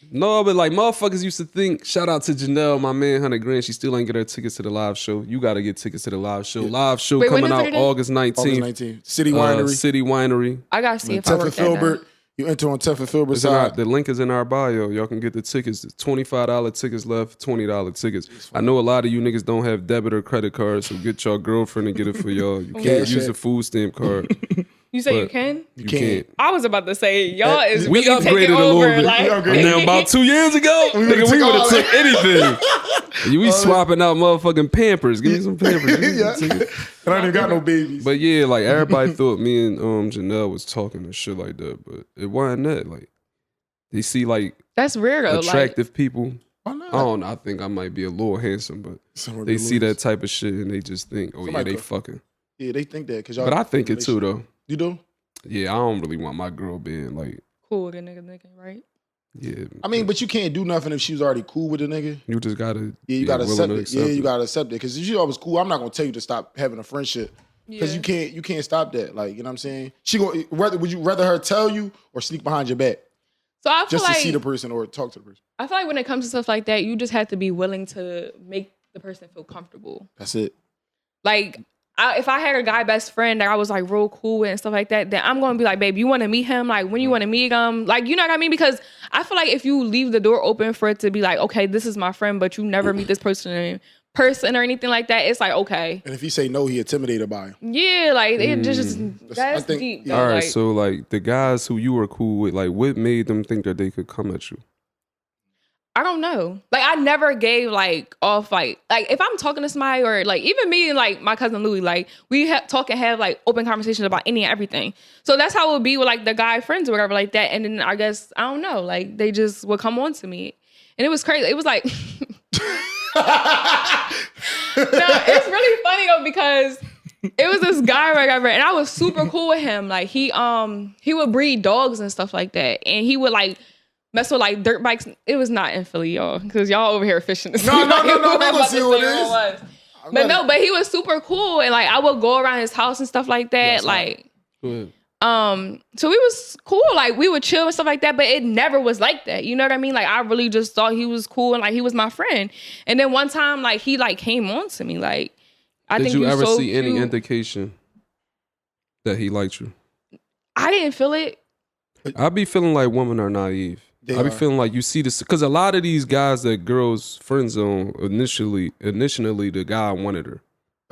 No, but like motherfuckers used to think, shout out to Janelle, my man, 100 grand. She still ain't get her tickets to the live show. You got to get tickets to the live show. Live show Wait, when coming is it out again? August 19th. August 19th. City Winery. City Winery. I gotta see if I 10th work and that down. Filbert. You enter on 10th and Filbert It's in our, side. the link is in our bio. Y'all can get the tickets. There's $25 tickets left, $20 tickets. I know a lot of you niggas don't have debit or credit cards, so get your girlfriend and get it for y'all. You can't Cash use App. a food stamp card. You say you But can? You can't. can't. I was about to say y'all is We really taking upgraded a over, little bit. like- We upgraded. And then about 2 years ago, would've nigga, we took would all have took anything. We swapping out motherfucking Pampers. Give me some Pampers. Give me some Yeah. tickets. And I ain't even got no babies. But yeah, like everybody thought me and Janelle was talking and shit like that, but it wasn't that. Like they see like That's rare though. attractive people. Why not? I don't know. I think I might be a little handsome, but Some of they the see that losers. type of shit and they just think, oh yeah, Somebody they could- fucking. Yeah, they think that because y'all. But I think it too though. You do? Yeah, I don't really want my girl being like, cool, the nigga, right? yeah. I mean, but you can't do nothing if she was already cool with the nigga. you just gotta. Yeah, you be gotta willing accept to it. Yeah, you gotta accept it. Because if she always cool, I'm not gonna tell you to stop having a friendship. Because Yeah. you can't stop that. Like, you know what I'm saying? Would you rather her tell you or sneak behind your back So I feel just to like see the person or talk to the person? I feel like when it comes to stuff like that, you just have to be willing to make the person feel comfortable. That's it. Like, if I had a guy best friend that I was like real cool with and stuff like that, then I'm gonna be like, babe, you want to meet him? Like, when you want to meet him? Like, you know what I mean? Because I feel like if you leave the door open for it to be like, okay, this is my friend, but you never meet this person or anything like that, it's like okay, And if he say no, he intimidated by him. yeah, like it just I that's think- deep. yeah. Though, All right, like, so like the guys who you were cool with, like what made them think that they could come at you? I don't know. Like I never gave like off like if I'm talking to somebody or like even me and like my cousin Louie, like we talk and have like open conversations about any and everything. So that's how it would be with like the guy friends or whatever like that. And then I guess I don't know, like they just would come on to me, and it was crazy. It was like, no, it's really funny though because it was this guy or whatever, and I was super cool with him. Like he would breed dogs and stuff like that, and he would like mess with like dirt bikes. It was not in Philly, y'all, because y'all over here fishing. No, we gonna see what it is. Was. But no, but he was super cool, and like I would go around his house and stuff like that. Yes, like, Go ahead. so we was cool. Like we would chill and stuff like that, but it never was like that. You know what I mean? Like I really just thought he was cool and like he was my friend. And then one time, like he like came on to me, like I Did think you ever so see any cute. indication that he liked you? I didn't feel it. I be feeling like women are naive. They I be are. feeling like you see this because a lot of these guys that girls friend zone initially the guy wanted her.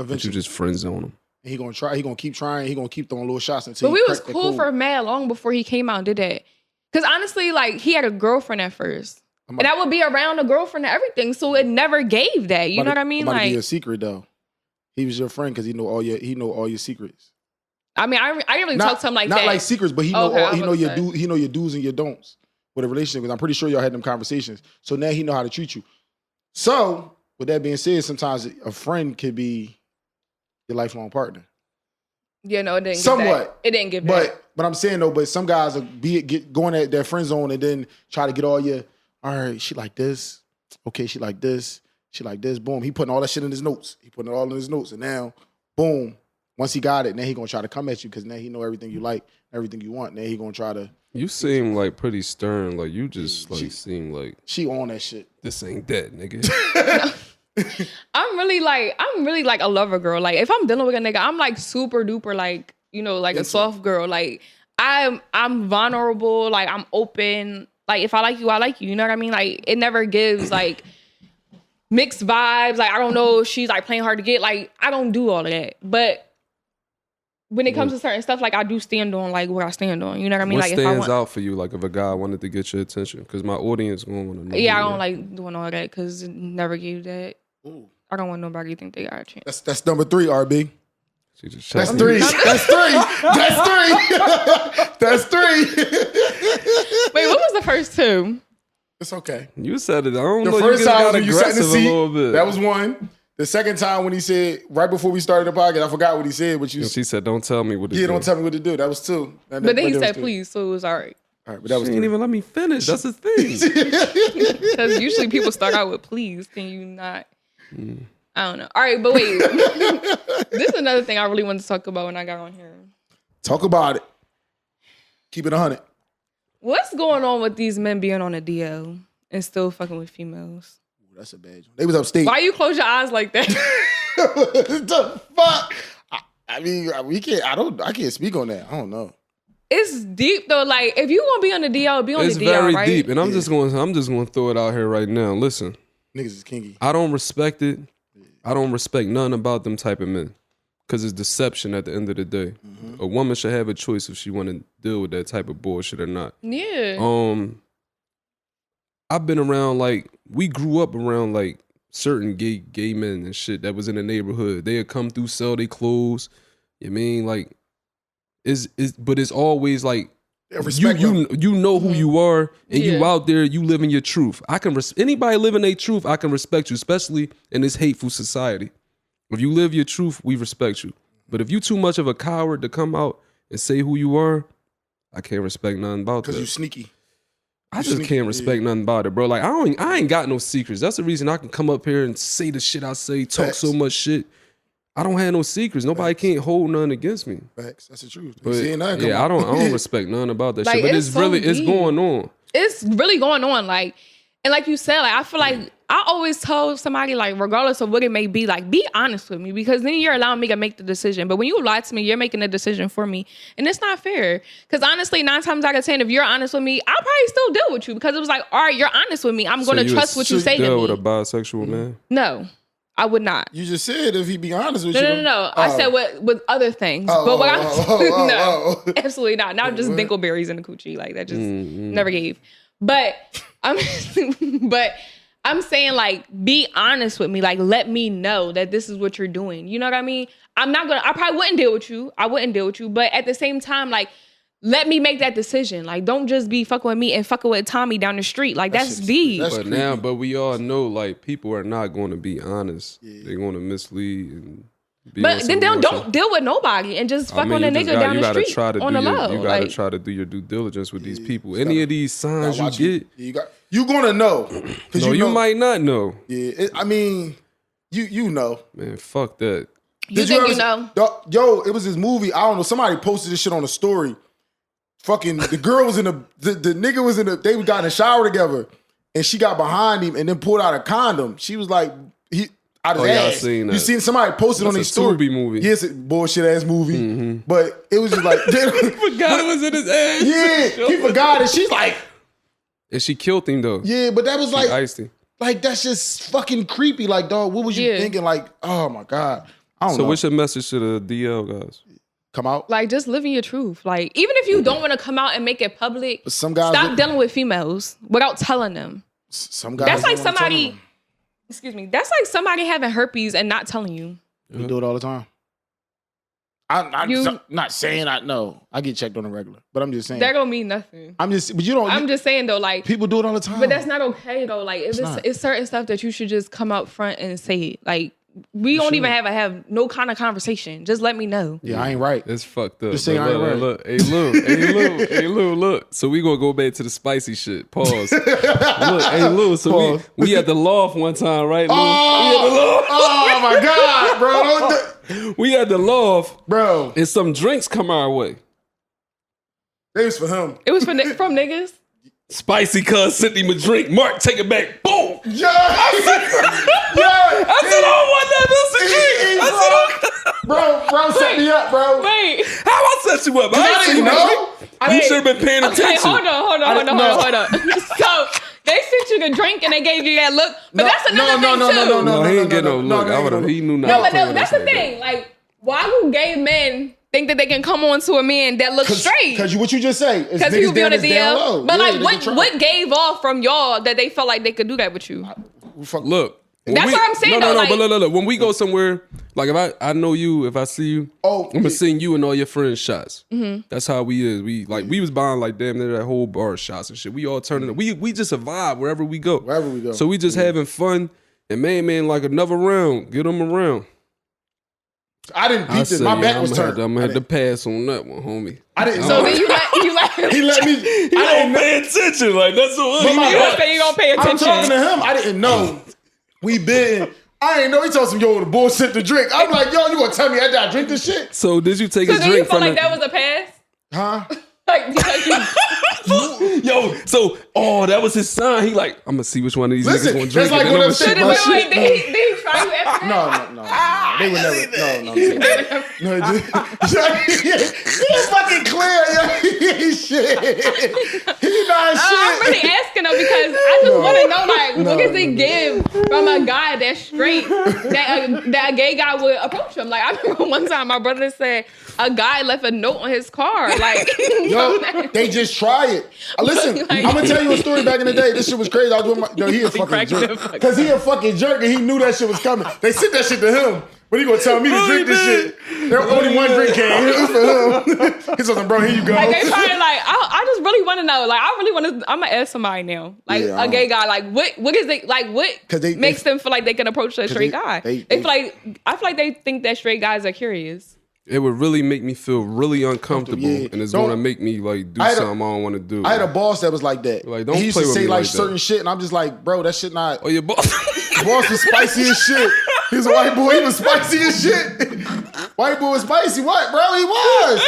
But you Eventually. just friend zone him. And he gonna try. He gonna keep trying. He gonna keep throwing little shots until. But he we was crack the cool code. for mad long before he came out and did that. Because honestly, like, he had a girlfriend at first. And I would be around a girlfriend and everything. So it never gave that. You know what I mean? About to Like, be a secret though. He was your friend because he know all your secrets. I mean, I didn't really talk to him like that. Not like secrets, but he know Okay, all, I he was know your gonna say. he know your do's and your don'ts with a relationship. Because I'm pretty sure y'all had them conversations. So now he know how to treat you. So with that being said, sometimes a friend could be your lifelong partner. Yeah, no, it didn't give Somewhat. that. It didn't give that. But I'm saying though, but some guys will get going at their friend zone and then try to get all right, she like this. Okay, she like this. She like this. Boom. He putting all that shit in his notes. He putting it all in his notes. And now, boom. Once he got it, now he gonna try to come at you because now he know everything you like, everything you want. Now he gonna try to. You seem like pretty stern. Like you just like seem like She on that shit. this ain't that, nigga. I'm really like a lover girl. Like, if I'm dealing with a nigga, I'm like super duper like, you know, like a soft girl. Like, I'm vulnerable. Like, I'm open. Like, if I like you, I like you. You know what I mean? Like, it never gives like mixed vibes. Like, I don't know if she's like playing hard to get. Like, I don't do all of that. But when it comes to certain stuff, like, I do stand on like what I stand on. You know what I mean? What Like, if I stands want, out for you? Like if a guy wanted to get your attention, because my audience gonna want to know. yeah, I who you don't are. like doing all that because it never gave that. Ooh. I don't want nobody to think they got a chance. That's number 3, RB. She just That's shot 3. me. That's 3. That's 3. Wait, what was the first two? It's okay. You said it. I don't The know. first You just time got when you sat in the aggressive a seat, little bit. that was one. The second time when he said, right before we started the podcast, I forgot what he said, but you And she said, "Don't tell me what to yeah, do." don't tell me what to do. That was 2. But then he said, please, so it was all right. All right, but that was She ain't 3. even let me finish. That's the thing. Because usually people start out with please. Can you not? I don't know. All right, but wait. This is another thing I really wanted to talk about when I got on here. Talk about it. Keep it 100. What's going on with these men being on a DL and still fucking with females? Ooh, that's a bad one. They was upstate. Why you close your eyes like that? What the fuck? I mean, I can't speak on that. I don't know. It's deep though. Like, if you want to be on the DL, be on It's the DL, very right? deep, and I'm just going to throw it out here right now. Listen, Niggas is kinky. I don't respect it. I don't respect nothing about them type of men, because it's deception at the end of the day. A woman should have a choice if she want to deal with that type of bullshit or not. Yeah. I've been around, like, we grew up around like certain gay men and shit that was in the neighborhood. They'd come through, sell their clothes. You mean, like, but it's always like you know who you are, and you out there, you living your truth. I can anybody living their truth, I can respect you, especially in this hateful society. If you live your truth, we respect you. But if you too much of a coward to come out and say who you are, I can't respect nothing about that. Because you sneaky. I just can't respect nothing about it, bro. Like, I ain't got no secrets. That's the reason I can come up here and say the shit I say, talk so much shit. I don't have no secrets. Nobody can't hold nothing against me. Facts. That's the truth. But Yeah, I don't respect nothing about that Like, shit. But it's it's so really it's deep. going on. It's really going on. Like, and like you said, like, I feel like I always tell somebody, like, regardless of what it may be, like, be honest with me, because then you're allowing me to make the decision. But when you lie to me, you're making a decision for me, and it's not fair. Because honestly, 9 times out of 10, if you're honest with me, I'll probably still deal with you, because it was like, all right, you're honest with me. I'm going to trust what you say to deal me. with a bisexual man? No, I would not. You just said if he be honest with you. No. I said with other things. But what I'm no, absolutely not. Not just dinkleberries in the coochie. Like, that just never gave. But I'm saying, like, be honest with me. Like, let me know that this is what you're doing. You know what I mean? I probably wouldn't deal with you. I wouldn't deal with you. But at the same time, like, let me make that decision. Like, don't just be fucking with me and fucking with Tommy down the street. Like, that's deep. But we all know, like, people are not going to be honest. They're going to mislead and be But then don't deal with nobody and just fuck on a nigga down the street on the low. You gotta try to do your due diligence with these people. Any of these signs you get, you gonna know. No, you might not know. Yeah, I mean, you know. Man, fuck that. You think you know? Yo, it was this movie. I don't know. Somebody posted this shit on the story. Fucking the girl was in the nigga was in the. They got in the shower together, and she got behind him and then pulled out a condom. She was like, out of his ass. Seen that. You seen somebody posted on their story? Tubi movie. Yes, bullshit ass movie. But it was just like He forgot it was in his ass. Yeah, he forgot it. She's like, and she killed him though. yeah, but that was She iced him. like that's just fucking creepy. Like, dog, what was you thinking? Like, oh my god, I don't So know. what's your message to the DL guys? Come out. Like, just living your truth. Like, even if you don't want to come out and make it public, Some guys stop dealing with females without telling them. Some guys. That's like don't wanna tell somebody. them. Excuse me. That's like somebody having herpes and not telling you. We do it all the time. I'm You- not saying I know. I get checked on the regular, but I'm just saying. That don't mean nothing. But you don't. I'm just saying though, like, people do it all the time. but that's not okay though. Like, if not. it's certain stuff that you should just come up front and say. Like, we don't even have no kind of conversation. Just let me know. Yeah, I ain't right. It's fucked up. Just say I ain't right. Look. Hey, Lou, look. So we gonna go back to the spicy shit. Pause. Look, hey, Lou. So Pause. we at the loft one time, right, Lou? Oh my God, bro. We at the loft, Bro, and some drinks come our way. they was for him. It was from niggas. Spicy cuz sent him a drink. Mark, take it back. Boom. Yeah. I said, I want that. That's a drink. Bro, set me up, bro. Wait. How I set you up? I didn't know. You should have been paying Okay, attention. hold on. So they sent you the drink and they gave you that look. But that's another thing too. No, he didn't get no look. He knew not. No, but that's the thing. Like, why do gay men think that they can come on to a man that looks straight? Because what you just say. Because he would be on the DL. But Yeah, like, what gave off from y'all that they felt like they could do that with you? Look. That's what I'm saying, No, though, like- but look. When we go somewhere, like if I know you, if I see you, I'm gonna send you and all your friends shots. Mm-hmm. That's how we is. We was buying like damn near that whole bar of shots and shit. We all turning it. We just a vibe wherever we go. Wherever we go. So we just having fun. And man, like another round, get them around. I didn't I beat this. said, My back was I'm turned. gonna have to pass on that one, homie. I didn't. So then you let He let me. He don't pay attention. Like that's what But my you back- gonna pay I'm attention. talking to him. I didn't know. We been. I ain't know. He told some yo the bullshit to drink. I'm like, yo, you gonna tell me after I drink this shit? So did you take So a do you drink feel from like that was a pass? Huh? Like, because you, Yo, so that was his sign. He like, I'm gonna see which one of these Listen, niggas gonna drink. that's like it. one And of I'm them gonna shit, shit. bro. did he try you after that? No. They would never. No. He's fucking clear. Yo. Shit. He not I'm shit. really asking though because I just want to know like what does it give from a guy that's straight that a gay guy would approach him? Like I remember one time my brother said a guy left a note on his car. Like Yo, they just try it. Listen, Like- I'm gonna tell you a story back in the day. This shit was crazy. I was with my yo, he a fucking cracked jerk. the fuck Cause he a fucking jerk and he knew that shit was coming. They sent that shit to him. But he gonna tell me to drink this shit. There was only one drink came. It was for him. He told him, bro, here you go. Like they probably like I just really want to know. Like I really want to. I'm gonna ask somebody now. Like Yeah, a gay guy. Like what is it? Like what 'Cause they- makes them feel like they can approach a straight they- guy? they- They feel like I feel like they think that straight guys are curious. It would really make me feel really uncomfortable, Yeah. and it's Don't- gonna make me like do I had a- something I don't want to do. I had a boss that was like that. Like, don't he used play to with say me like like that. certain shit, and I'm just like, bro, that shit not. Oh, your boss. Boss was spicy as shit. He was a white boy. He was spicy as shit. White boy was spicy. What, bro? He was.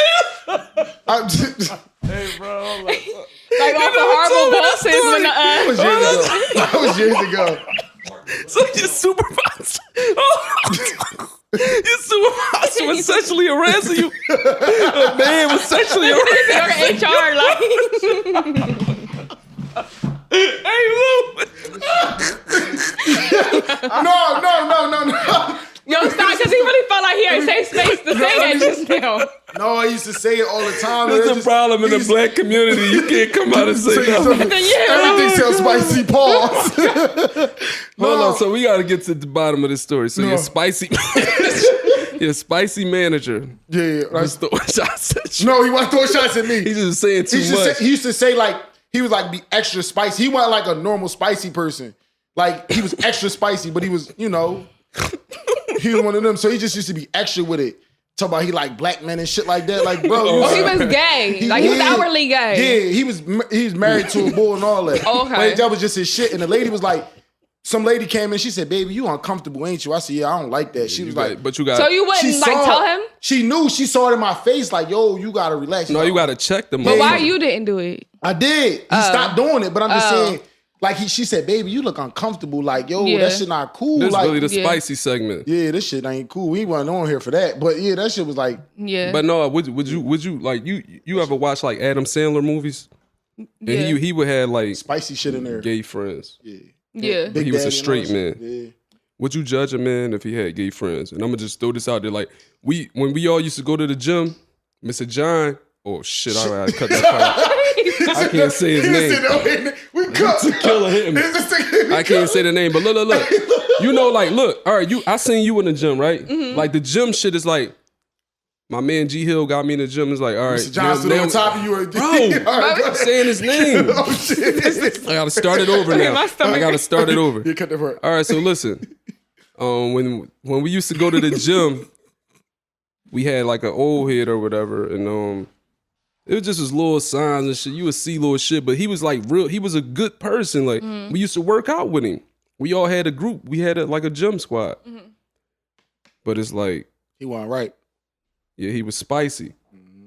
I'm just, Hey, bro. Like off the horrible bosses when that was years ago. That was years ago. So your supervisor, your supervisor was sexually harassing you. A man was sexually harassing. You're HR like. Hey, Lou. No. Yo, stop, because he really felt like he had safe space to say that just now. No, I used to say it all the time. There's a problem in the black community. You can't come out and say nothing. Everything sounds spicy. Pause. Hold on, so we got to get to the bottom of this story. So your spicy manager. Yeah. Just throwing shots at you. No, he wasn't throwing shots at me. He's just saying too much. He used to say like he was like be extra spicy. He wasn't like a normal spicy person. Like he was extra spicy, but he was, he was one of them. So he just used to be extra with it. Talk about he like black men and shit like that. Like, bro, Oh, he was gay. He was outwardly gay. Yeah, he was married to a bull and all that. Okay. But that was just his shit. And the lady was like, some lady came in, she said, baby, you uncomfortable, ain't you? I said, yeah, I don't like that. She was like, but you got. So you wouldn't like saw tell it. him? She knew. She saw it in my face like, yo, you got to relax. No, you got to check them. But why you didn't do it? I did. He stopped doing it, but I'm just saying, like she said, baby, you look uncomfortable. Like, yo, Yeah. that shit not cool. This like, really the Yeah. spicy segment. yeah, this shit ain't cool. We wasn't on here for that. But yeah, that shit was like, Yeah. But no, would you like you ever watch like Adam Sandler movies? And Yeah. he would have like spicy shit in there. gay friends. Yeah. Yeah. Big He was a Daddy and all straight that man. shit. Yeah. would you judge a man if he had gay friends? And I'm gonna just throw this out there. Like when we all used to go to the gym, Mr. John. Oh shit! I gotta cut that part. I can't say his name. We cut. Killer hit me. I can't say the name, but look. You know, like, look. All right, I seen you in the gym, right? Mm-hmm. Like the gym shit is like. My man G Hill got me in the gym. It's like, all right, Mr. John stood on top of you. Bro, I'm saying his name. Oh shit! I gotta start it over now. I gotta start it over. You cut the part. All right, so listen. When we used to go to the gym, we had like an old head or whatever, and it was just his little signs and shit. You would see little shit, but he was like real. He was a good person. Like we used to work out with him. We all had a group. We had like a gym squad. But it's like he wasn't right. Yeah, he was spicy.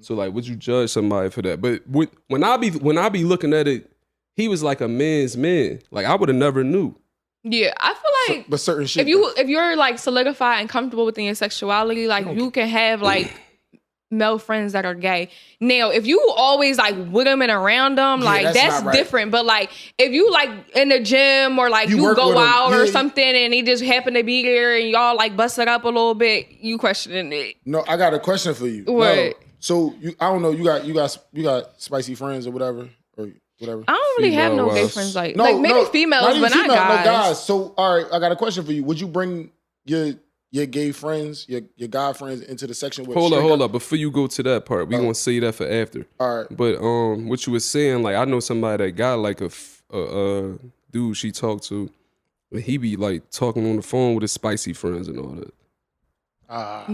So like, would you judge somebody for that? But when I be looking at it, he was like a man's man. Like I would have never knew. Yeah, I feel like but certain shit. If you're like solidified and comfortable within your sexuality, like you can have like male friends that are gay. Now, if you always like with them and around them, like that's right. Different. But like if you like in the gym or like you go out or something and he just happen to be there and y'all like bust it up a little bit, you questioning it. No, I got a question for you. What? No. So I don't know. You got spicy friends or whatever or whatever. I don't really have no gay friends like maybe females, but not guys. No guys. So all right, I got a question for you. Would you bring your gay friends, your guy friends into the section with Hold up. Before you go to that part, we gonna say that for after. All right. But what you were saying, like I know somebody that got like a dude she talked to, and he be like talking on the phone with his spicy friends and all that.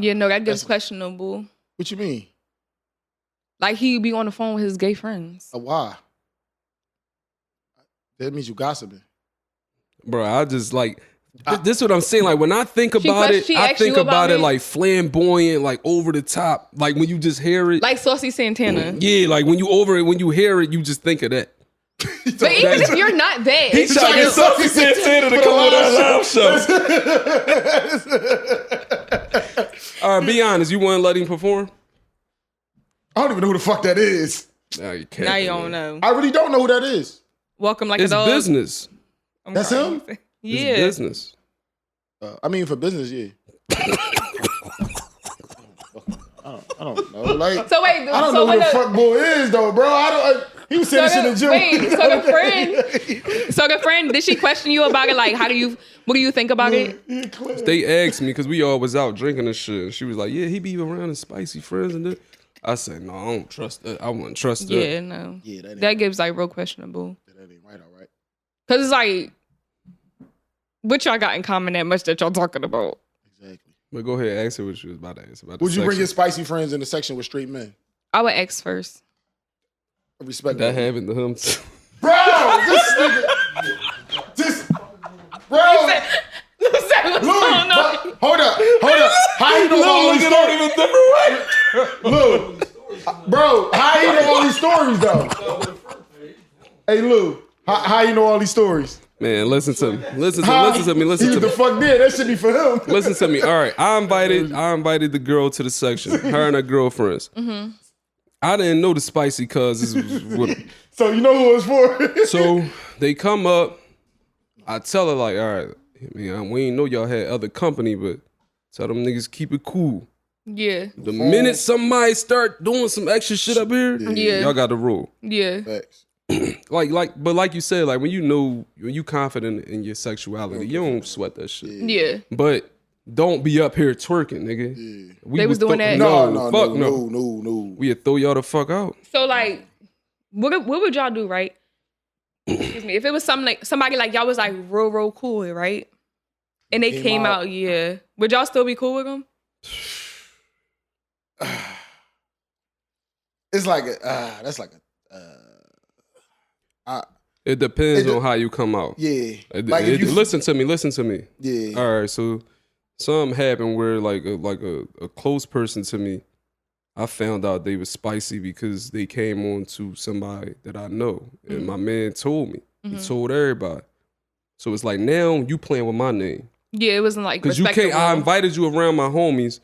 Yeah, no, that gets questionable. What you mean? Like he be on the phone with his gay friends. Why? That means you gossiping. Bro, I just like this is what I'm saying. Like when I think about it, I think about it like flamboyant, like over the top. Like when you just hear it. Like Saucy Santana. Yeah, like when you hear it, you just think of that. But even if you're not that, he's trying to get Saucy Santana to come on that live show. All right, be honest. You want to let him perform? I don't even know who the fuck that is. Now you can't. Now you don't know. I really don't know who that is. Welcome like it's a dog. Business. That's him? Yeah. It's business. I mean, for business, yeah. I don't know. Like, so wait, I don't know who the fuck boy is though, bro. He was saying this in the gym. Wait, so the friend, did she question you about it? Like, what do you think about it? They asked me because we all was out drinking and shit. And she was like, "Yeah, he be around his spicy friends and that." I said, "No, I don't trust that. I wouldn't trust that." Yeah, no. Yeah, that gives like real questionable. That ain't right, all right. Cause it's like, what y'all got in common that much that y'all talking about? Exactly. But go ahead, ask her what she was about to ask about. Would you bring your spicy friends in the section with straight men? I would ask first. I respect that. Happened to him, bro. This nigga, bro. Hold up. How you know all these stories? Lou, bro, how you know all these stories though? Hey, Lou, how you know all these stories? Man, listen to me. Listen to me. He the fuck did. That should be for him. Listen to me. All right, I invited the girl to the section. Her and her girlfriends. Mm-hmm. I didn't know the spicy cousins was with them. So you know who it was for? So they come up. I tell her like, all right, man, we ain't know y'all had other company, but tell them niggas keep it cool. Yeah. The minute somebody start doing some extra shit up here, y'all got the rule. Yeah. Facts. But like you said, like when you confident in your sexuality, you don't sweat that shit. Yeah. But don't be up here twerking, nigga. Yeah. They was doing that. No. We'd throw y'all the fuck out. So like, what would y'all do, right? Excuse me. If it was somebody like y'all was like real cool with, right? And they came out, yeah. Would y'all still be cool with them? It's like that's like it depends on how you come out. Yeah. Listen to me. Yeah. All right, so something happened where like a close person to me, I found out they was spicy because they came on to somebody that I know. And my man told me. He told everybody. So it's like now you playing with my name. Yeah, it wasn't like because you can't. I invited you around my homies,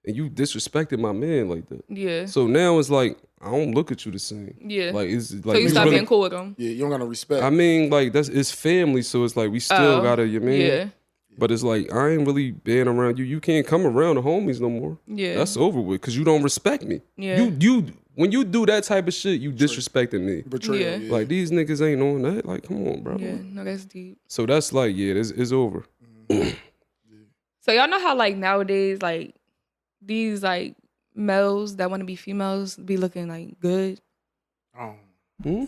and you disrespected my man like that. Yeah. So now it's like I don't look at you the same. Yeah. Like it's like so you stop being cool with them. Yeah, you don't got no respect. I mean, like it's family, so it's like we still gotta. You mean? Yeah. But it's like, I ain't really been around you. You can't come around the homies no more. Yeah. That's over with because you don't respect me. Yeah. You when you do that type of shit, you disrespecting me. Betrayal. Yeah. Yeah. Like, these niggas ain't on that. Like, come on, bro. Yeah, no, that's deep. So that's like, yeah, it's over. So y'all know how like nowadays, like these like males that want to be females be looking like good. Oh.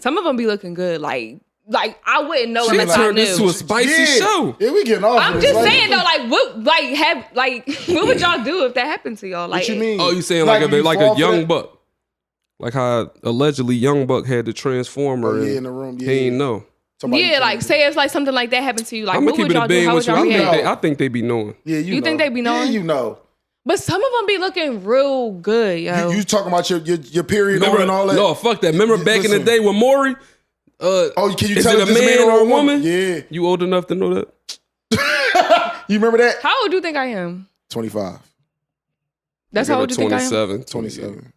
Some of them be looking good, like I wouldn't know She unless I turned knew. this to a spicy show. Yeah, we getting off. I'm of just this. saying though, like what would y'all do if that happened to y'all? Like, What you mean? Oh, you saying Like, like you a like fall a for young that? buck? Like how allegedly Young Buck had the transformer. Oh, yeah, and in the room. Yeah. he ain't know. Somebody yeah, like told me. say it's like something like that happened to you. Like, I'm what gonna would keep it y'all a do? bean How would with you. y'all react? I think they be knowing. Yeah, You think they be knowing? Yeah, you know. But some of them be looking real good, yo. You talking about your period on and all that? No, fuck that. Remember back in the Listen. day with Maury? Oh, can you Is tell it if a this man or a woman? Yeah. You old enough to know that? You remember that? How old do you think I am? 25. That's how old you think I am? 27. 27.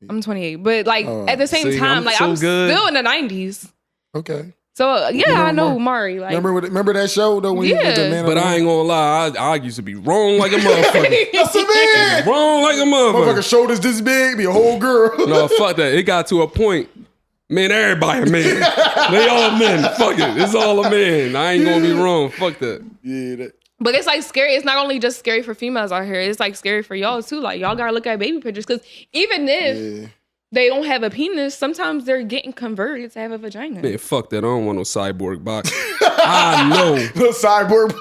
I'm 28. But like Oh. at the same See, time, I'm like so I'm good. still in the 90s. Okay. So yeah, I know Maury. Mari. Like Remember that show though when you was the Yeah. man? But I ain't gonna lie, I used to be wrong like a motherfucker. That's a man. Wrong like a Motherfucker motherfucker. shoulders this big, be a whole girl. No, fuck that. It got to a point. Man, everybody a man. They all men. Fuck it. It's all a man. I ain't gonna be wrong. Fuck that. Yeah. That, But it's like scary. It's not only just scary for females out here. It's like scary for y'all too. Like y'all gotta look at baby pictures because even if yeah. they don't have a penis, sometimes they're getting converted to have a vagina. Man, fuck that. I don't want no cyborg box. I know. Little cyborg.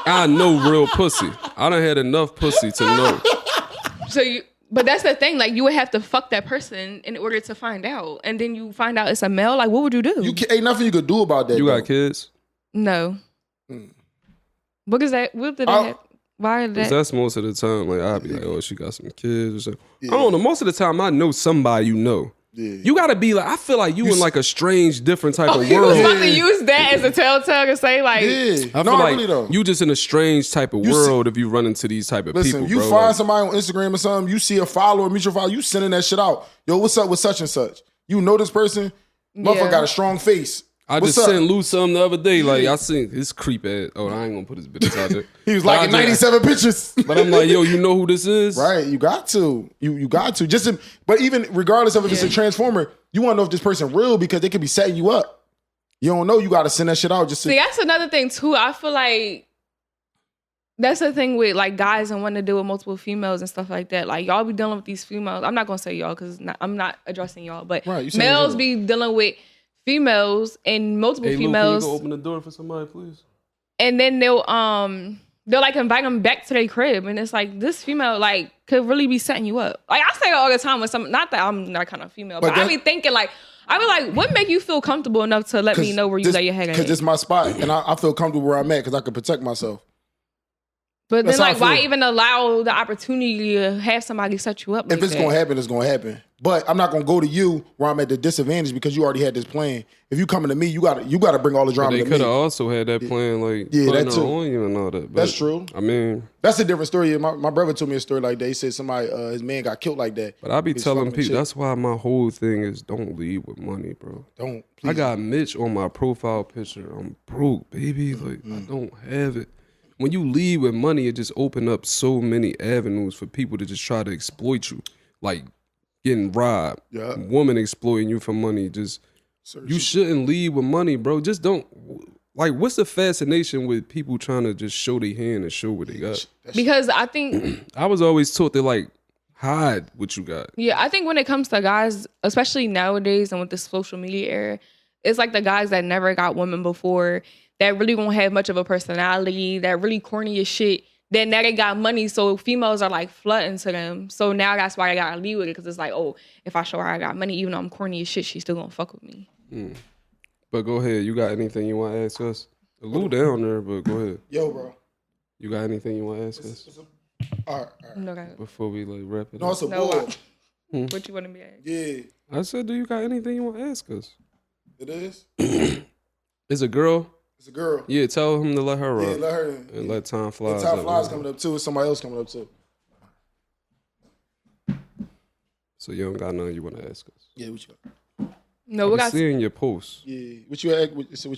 I know real pussy. I done had enough pussy to know. But that's the thing. Like you would have to fuck that person in order to find out, and then you find out it's a male. Like what would you do? Ain't nothing you could do about that. You though. got kids? No. Mm. What is that? What did Oh. that? Have? Why did 'Cause that? that's most of the time. Like, I'd be like, oh, she got some kids or something. I don't know. Most of the time, I know somebody you know. Yeah. You gotta be like, I feel like you in like a strange, different type of You was world. about to use that as a telltale to say like, Yeah. I No, feel like really though. you just in a strange type of You world if you run into these type of Listen, people, you bro. find Like, somebody on Instagram or something, you see a follower, mutual follower, you sending that shit out. Yo, what's up with such and such? You know this person? Motherfucker Yeah. got a strong face. I What's just up? sent Lou something the other day. Like, Yeah. I seen his creep ass. Oh, I ain't gonna put his business out there. He was But liking I just- 97 pictures. But I'm like, yo, you know who this is? Right, you got to. You got to. But even regardless of if it's a transformer, you want to know if this person real because they could be setting you up. You don't know, you got to send that shit out just to. see, that's another thing too. I feel like that's the thing with like guys and wanting to deal with multiple females and stuff like that. Like y'all be dealing with these females. I'm not gonna say y'all because I'm not addressing y'all, but Right, you said males it. be dealing with females and multiple Hey, Lou, can you females, go open the door for somebody, please? and then they'll like invite them back to their crib, and it's like this female like could really be setting you up. Like I say it all the time with some. Not that I'm that kind of female, but I that- be thinking like. I be like, what make you feel comfortable enough to let me know where you lay your head at? Because this is my spot, and I feel comfortable where I'm at because I can protect myself. But That's then, how I like, why feel. even allow the opportunity to have somebody set you up? Like If it's that? gonna happen, it's gonna happen. But I'm not gonna go to you where I'm at the disadvantage because you already had this plan. If you coming to me, you gotta bring all the But drama they to could me. have also had that plan, like, Yeah, putting that her too. on you and all that. But, That's true. I mean, That's a different story. My brother told me a story like that. He said somebody, his man got killed like that. but I be He's telling fucking a people, chick. that's why my whole thing is don't lead with money, bro. Don't. I Please. got Mitch on my profile picture. I'm broke, baby. Like, I don't have it. When you lead with money, it just open up so many avenues for people to just try to exploit you. Like getting robbed, Yeah. woman exploiting you for money. Just you shouldn't lead with money, bro. Just don't. Like, what's the fascination with people trying to just show their hand and show what they got? Because I think, I was always taught to like hide what you got. yeah, I think when it comes to guys, especially nowadays and with this social media era, it's like the guys that never got women before, that really won't have much of a personality, that really corny as shit. Then now they got money, so females are like flooding to them. So now that's why I gotta leave with it, because it's like, oh, if I show her I got money, even though I'm corny as shit, she's still gonna fuck with me. But go ahead. You got anything you want to ask us? A little down there, but go ahead. Yo, bro. You got anything you want to ask us All right. No, guys. before we like wrap it No, up? it's a No, bull. what you want to be at? Yeah, I said, do you got anything you want to ask us? it is. It's a girl? It's a girl. Yeah, tell him to let her Yeah, up. let her. And let time fly. And Top Fly's coming up too. It's somebody else coming up too. So you don't got nothing you want to ask us? Yeah, what you got? No, we I'm got. seeing your posts. Yeah, what you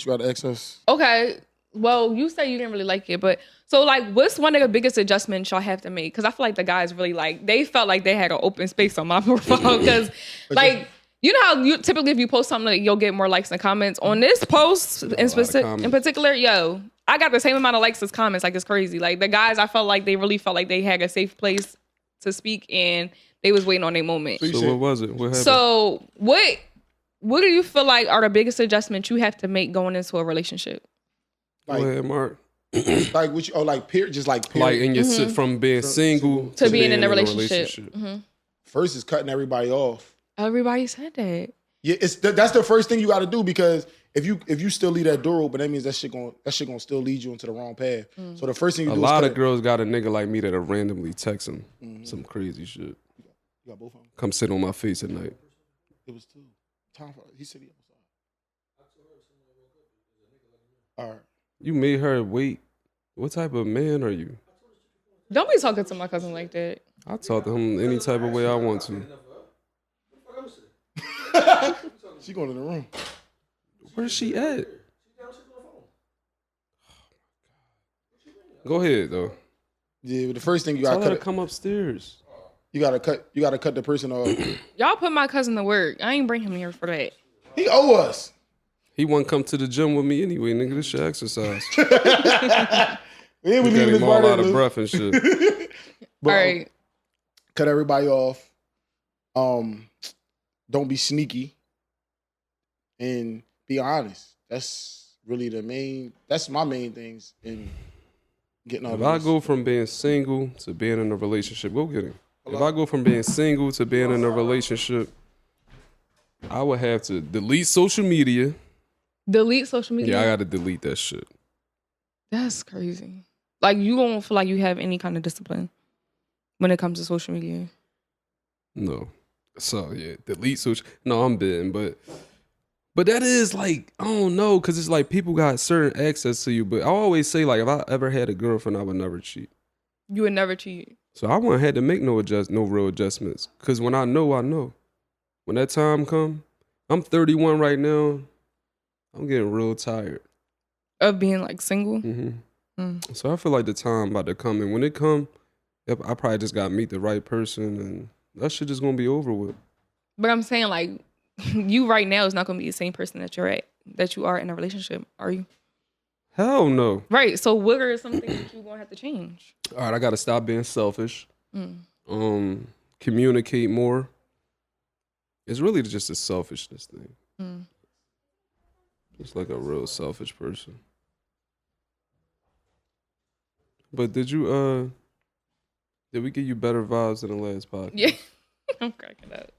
got to ask us? Okay, Well, you say you didn't really like it, but so like, what's one of the biggest adjustments y'all have to make? Because I feel like the guys really like, they felt like they had an open space on my profile. Because like, you know how you typically if you post something, like, you'll get more likes and comments. On this post in particular, yo, I got the same amount of likes as comments. Like, it's crazy. Like, the guys, I felt like they really felt like they had a safe place to speak, and they was waiting on their moment. So what was it? What happened? So what do you feel like are the biggest adjustments you have to make going into a relationship? Like, go ahead, Mark. like which or like period, just like period. Like in your from being single to being in a relationship. Mm-hmm. First is cutting everybody off. Everybody said that. Yeah, that's the first thing you got to do, because if you still leave that door open, that means that shit gonna still lead you into the wrong path. So the first thing you do is a lot of girls got a nigga like me that'll randomly text them some crazy shit. You got both of them. Come sit on my face at night. It was two. Time for he said he outside. All right. You made her wait. What type of man are you? Don't be talking to my cousin like that. I talk to him any type of way I want to. She going in the room. Where's she at? Go ahead though. Yeah, but the first thing you Tell gotta her cut. to come upstairs. You gotta cut the person off. Y'all put my cousin to work. I ain't bring him here for that. He owe us. He won't come to the gym with me anyway, nigga. This shit exercise. We leaving Got this him all part out of in, breath and shit. But, All right. cut everybody off. Don't be sneaky. And be honest. That's really that's my main things in getting all If this. I go from being single to being in a relationship, go get him. If I go from being single to being in a relationship, I would have to delete social media. Delete social media? Yeah, I gotta delete that shit. That's crazy. Like, you don't feel like you have any kind of discipline when it comes to social media? No. So yeah, delete social. No, I'm bidding, but that is like, I don't know, because it's like people got certain access to you. But I always say, like, if I ever had a girlfriend, I would never cheat. You would never cheat. So I wouldn't have to make no real adjustments. Because when I know, I know. When that time come, I'm 31 right now. I'm getting real tired. Of being like single? Mm-hmm. So I feel like the time about to come. And when it come, I probably just got to meet the right person. And that shit just going to be over with. But I'm saying, like, you right now is not going to be the same person that you are in a relationship, are you? Hell no. Right. So what are some things that you're going to have to change? All right, I got to stop being selfish. Communicate more. It's really just a selfishness thing. It's like a real selfish person. But did we give you better vibes than the last podcast? Yeah. I'm cracking up.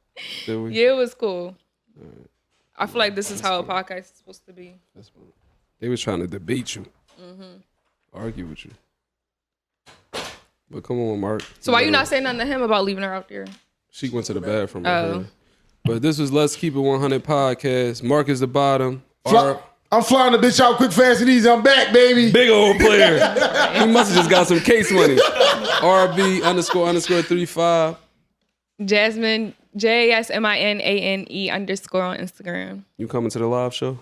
Did we? Yeah, it was cool. All right. I feel like this is how a podcast is supposed to be. That's fine. They was trying to debate you. Argue with you. But come on, Mark. So why you not saying nothing to him about leaving her out there? She went to the bathroom. Oh. But this was Let's Keep It 100 podcast. Mark is the bottom. I'm flying the bitch out quick, fast, and easy. I'm back, baby. Big old player. He must have just got some case money. RB__35. Jasmine, JSMINANE _ on Instagram. You coming to the live show?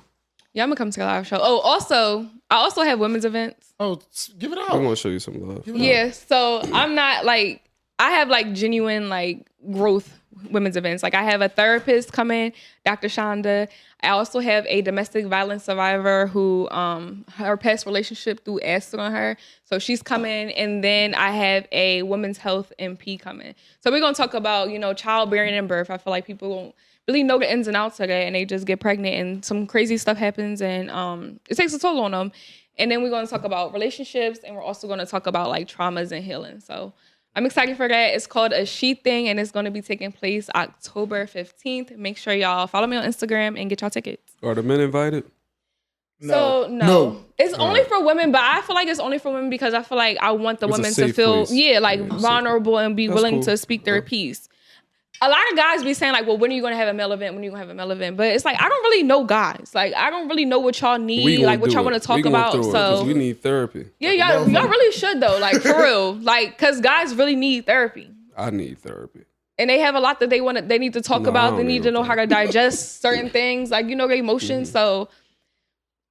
Yeah, I'm gonna come to the live show. Oh, also, I also have women's events. Oh, give it out. I'm gonna show you some love. Yeah, so I'm not like, I have like genuine like growth women's events. Like, I have a therapist coming, Dr. Shonda. I also have a domestic violence survivor who her past relationship threw acid on her. So she's coming. And then I have a women's health MP coming. So we're gonna talk about, childbearing and birth. I feel like people won't really know the ins and outs of that, and they just get pregnant and some crazy stuff happens, and it takes a toll on them. And then we're going to talk about relationships, and we're also going to talk about like traumas and healing. So I'm excited for that. It's called A She Thing, and it's going to be taking place October 15th. Make sure y'all follow me on Instagram and get y'all tickets. Are the men invited? No. So no. It's only for women, but I feel like it's only for women because I feel like I want the women to feel vulnerable and be willing to speak their piece. A lot of guys be saying like, well, when are you going to have a male event? When are you going to have a male event? But it's like, I don't really know guys. Like, I don't really know what y'all need, like what y'all want to talk about. So we need therapy. Yeah, y'all really should though. Like, for real. Like, cause guys really need therapy. I need therapy. And they have a lot that they need to talk about. They need to know how to digest certain things, like, their emotions. So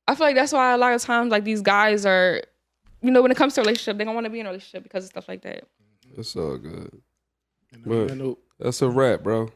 I feel like that's why a lot of times like these guys are, you know, when it comes to a relationship, they don't want to be in a relationship because of stuff like that. It's all good. And on But that note, that's a wrap, bro.